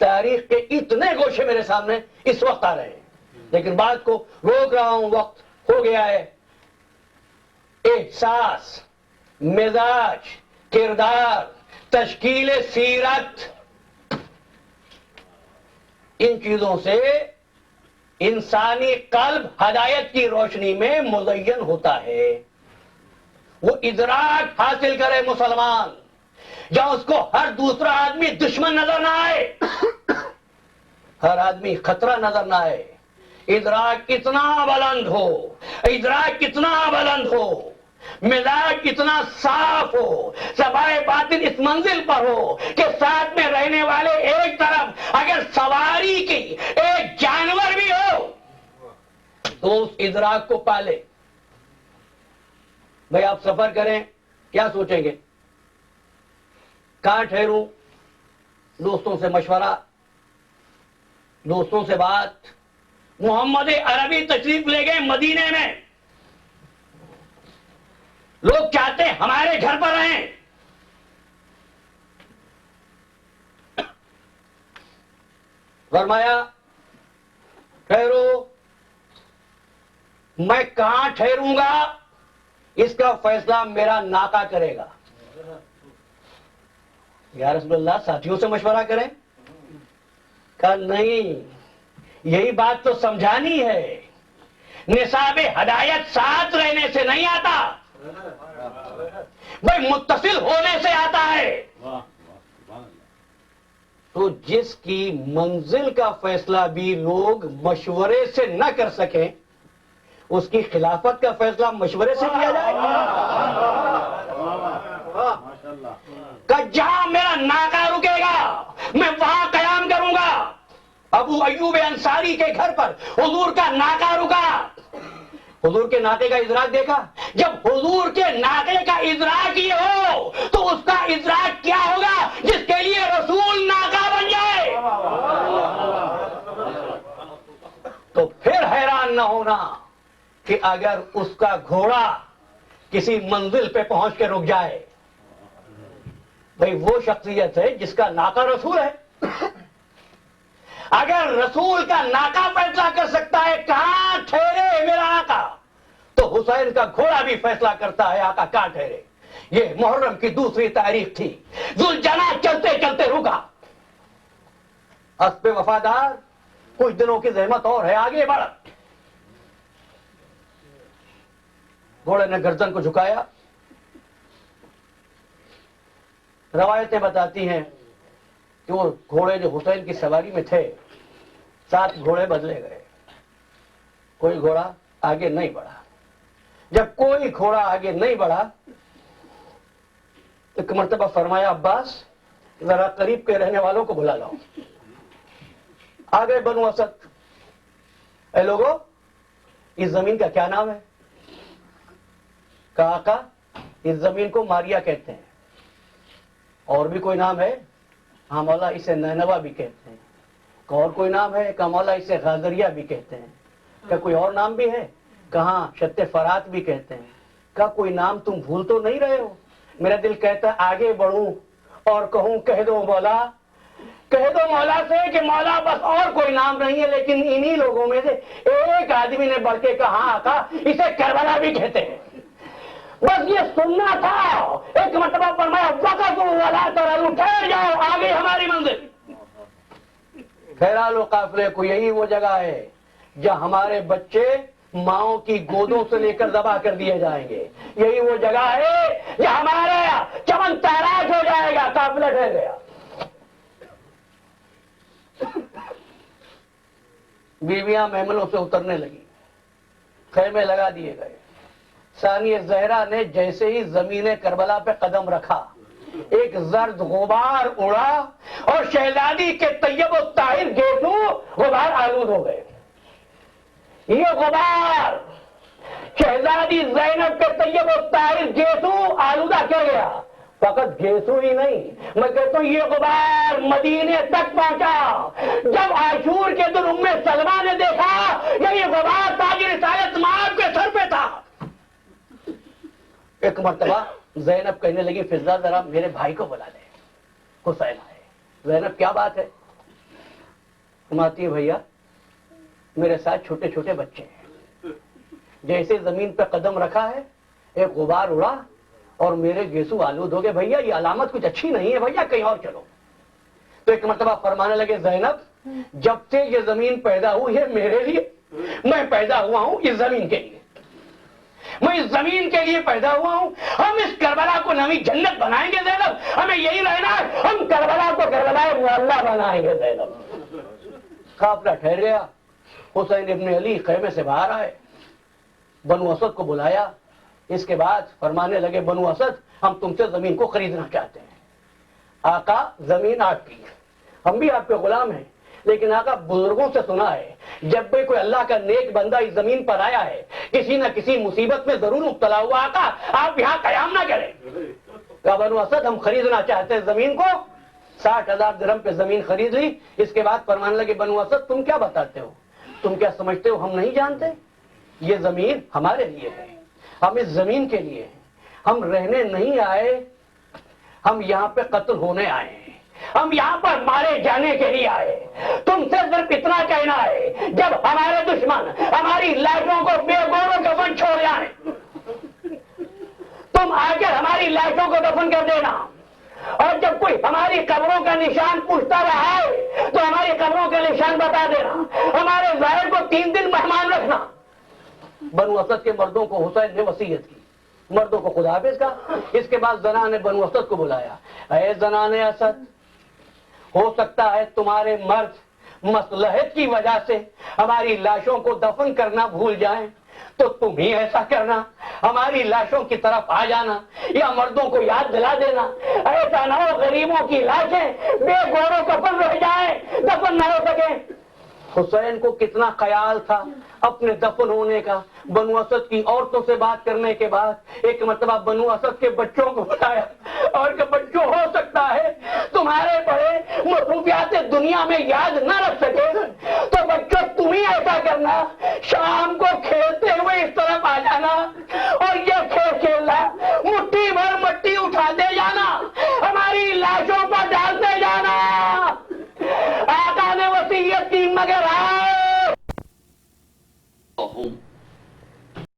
تاریخ کے اتنے گوشے میرے سامنے اس وقت آ رہے ہیں، لیکن بات کو روک رہا ہوں، وقت ہو گیا ہے. احساس، مزاج، کردار، تشکیل سیرت، ان چیزوں سے انسانی قلب ہدایت کی روشنی میں مزین ہوتا ہے. وہ ادراک حاصل کرے مسلمان جہاں اس کو ہر دوسرا آدمی دشمن نظر نہ آئے، ہر آدمی خطرہ نظر نہ آئے. ادراک کتنا بلند ہو، ادراک کتنا بلند ہو، مزاج کتنا صاف ہو، صفائے باطن اس منزل پر ہو کہ ساتھ میں رہنے والے ایک طرف اگر سواری کی ایک جانور بھی ہو تو اس ادراک کو پالے. بھئی آپ سفر کریں، کیا سوچیں گے؟ کہاں ٹھہروں؟ دوستوں سے مشورہ، دوستوں سے بات. محمد عربی تشریف لے گئے مدینے میں، لوگ چاہتے ہیں ہمارے گھر پر رہیں. فرمایا ٹھہرو، میں کہاں ٹھہروں گا اس کا فیصلہ میرا ناقہ کرے گا. یا رسول اللہ ساتھیوں سے مشورہ کریں؟ کہا نہیں، یہی بات تو سمجھانی ہے. نصاب ہدایت ساتھ رہنے سے نہیں آتا، بھائی متصل ہونے سے آتا ہے. تو جس کی منزل کا فیصلہ بھی لوگ مشورے سے نہ کر سکیں، اس کی خلافت کا فیصلہ مشورے سے کیا جائے. کہ جہاں میرا ناکہ رکے گا میں وہاں قیام کروں گا. ابو ایوب انصاری کے گھر پر حضور کا ناکہ رکا. حضور کے ناکے کا ادراک دیکھا. جب حضور کے ناکے کا ادراک یہ ہو تو اس کا ادراک کیا ہوگا جس کے لیے رسول ناکہ بن جائے. تو پھر حیران نہ ہونا کہ اگر اس کا گھوڑا کسی منزل پہ پہنچ کے رک جائے. بھئی وہ شخصیت ہے جس کا ناکہ رسول ہے. اگر رسول کا ناکہ فیصلہ کر سکتا ہے کہاں ٹھہرے میرا آقا، تو تو حسین کا گھوڑا بھی فیصلہ کرتا ہے آقا کہاں ٹھہرے. یہ محرم کی دوسری تاریخ تھی. ذوالجناح چلتے چلتے رکا. اسب وفادار کچھ دنوں کی زحمت اور ہے, آگے بڑھ. گھوڑے نے گردن کو جھکایا. روایتیں بتاتی ہیں کہ وہ گھوڑے جو حسین کی سواری میں تھے 7 گھوڑے بدلے گئے. کوئی گھوڑا آگے نہیں بڑھا. جب کوئی گھوڑا آگے نہیں بڑھا ایک مرتبہ فرمایا عباس ذرا قریب کے رہنے والوں کو بلا لاؤ. آگے بنو اسد. اے لوگوں اس زمین کا کیا نام ہے؟ کہا آقا اس زمین کو ماریا کہتے ہیں. اور بھی کوئی نام ہے؟ ہاں مولا اسے نینوا بھی کہتے ہیں. اور کوئی نام ہے؟ کہ مولا اسے غازریہ بھی کہتے ہیں. کیا کوئی اور نام بھی ہے؟ کہاں شت فرات بھی کہتے ہیں. کیا کوئی نام تم بھول تو نہیں رہے ہو؟ میرا دل کہتا ہے آگے بڑھوں اور کہوں کہہ دو مولا سے کہ مولا بس اور کوئی نام نہیں ہے. لیکن انہی لوگوں میں سے ایک آدمی نے بڑھ کے کہا آقا اسے کربلا بھی کہتے ہیں. بس یہ سننا تھا. ایک مرتبہ فرمایا وقف ولا ترلو ٹھہر جاؤ آگے ہماری منزل. خیرالو قافلے کو یہی وہ جگہ ہے جہاں ہمارے بچے ماؤں کی گودوں سے لے کر ذبح کر دیے جائیں گے. یہی وہ جگہ ہے جہاں ہمارا چمن تاراج ہو جائے گا. قافلہ ٹھہر گیا. بیویاں محملوں سے اترنے لگی. خیمے لگا دیے گئے. ثانیہ زہرا نے جیسے ہی زمین کربلا پہ قدم رکھا ایک زرد غبار اڑا اور شہزادی کے طیب و طاہر گیسو غبار آلود ہو گئے. یہ غبار شہزادی زینب کے طیب و طاہر گیسو آلودہ کر گیا. فقط گیسو ہی نہیں میں کہتا ہوں یہ غبار مدینے تک پہنچا. جب عاشور کے دن ام سلمہ نے دیکھا یہ غبار تاج رسالت مآب کے سر پہ تھا. ایک مرتبہ زینب کہنے لگی فضہ ذرا میرے بھائی کو بلا لے. حسین آئے. زینب کیا بات ہے؟ فرماتی ہے بھیا میرے ساتھ چھوٹے چھوٹے بچے ہیں. جیسے زمین پہ قدم رکھا ہے ایک غبار اڑا اور میرے گیسو آلود ہو گئے. بھیا یہ علامت کچھ اچھی نہیں ہے بھیا کہیں اور چلو. تو ایک مرتبہ فرمانے لگے زینب جب سے یہ زمین پیدا ہوئی ہے میرے لیے میں پیدا ہوا ہوں اس زمین کے لیے. میں اس زمین کے لیے پیدا ہوا ہوں. ہم اس کربلا کو نئی جنت بنائیں گے زینب. ہمیں یہی رہنا ہے. ہم کربلا کو کربلا معلیٰ بنائیں گے زینب. قافلہ ٹھہر گیا. حسین ابن علی خیمے سے باہر آئے. بنو اسد کو بلایا. اس کے بعد فرمانے لگے بنو اسد ہم تم سے زمین کو خریدنا چاہتے ہیں. آقا زمین آپ کی ہم بھی آپ کے غلام ہیں. لیکن آقا بزرگوں سے سنا ہے جب بھی کوئی اللہ کا نیک بندہ اس زمین پر آیا ہے کسی نہ کسی مصیبت میں ضرور مبتلا ہوا. آقا آپ یہاں قیام نہ کریں. کہا بنو اسد ہم خریدنا چاہتے ہیں زمین کو. 60,000 درہم پہ زمین خرید لی. اس کے بعد فرمانے لگے بنو اسد تم کیا بتاتے ہو؟ تم کیا سمجھتے ہو ہم نہیں جانتے؟ یہ زمین ہمارے لیے ہے. ہم اس زمین کے لیے ہیں. ہم رہنے نہیں آئے. ہم یہاں پہ قتل ہونے آئے ہیں. ہم یہاں پر مارے جانے کے لیے آئے. تم سے صرف اتنا کہنا ہے جب ہمارے دشمن ہماری لاشوں کو بے گوروں دفن چھوڑ جائیں تم آ کر ہماری لاشوں کو دفن کر دینا. اور جب کوئی ہماری قبروں کا نشان پوچھتا رہا ہے تو ہماری قبروں کا نشان بتا دینا. ہمارے ظاہر کو 3 دن مہمان رکھنا. بنو اسد کے مردوں کو حسین نے وصیت کی. مردوں کو خدا حافظ کہا. اس کے بعد زنان نے بنو اسد کو بلایا. اے زنان اسد ہو سکتا ہے تمہارے مرد مصلحت کی وجہ سے ہماری لاشوں کو دفن کرنا بھول جائیں تو تم ہی ایسا کرنا. ہماری لاشوں کی طرف آ جانا یا مردوں کو یاد دلا دینا. ایسا نہ ہو غریبوں کی لاشیں بے گوروں کفن رہ جائیں دفن نہ ہو سکیں. حسین کو کتنا خیال تھا اپنے دفن ہونے کا. بنو اسد کی عورتوں سے بات کرنے کے بعد ایک مرتبہ بنو اسد کے بچوں کو بتایا اور کہ بچوں ہو سکتا ہے تمہارے بڑے مصروفیات دنیا میں یاد نہ رکھ سکے تو بچوں تم ہی ایسا کرنا شام کو کھیلتے ہوئے اس طرف آ جانا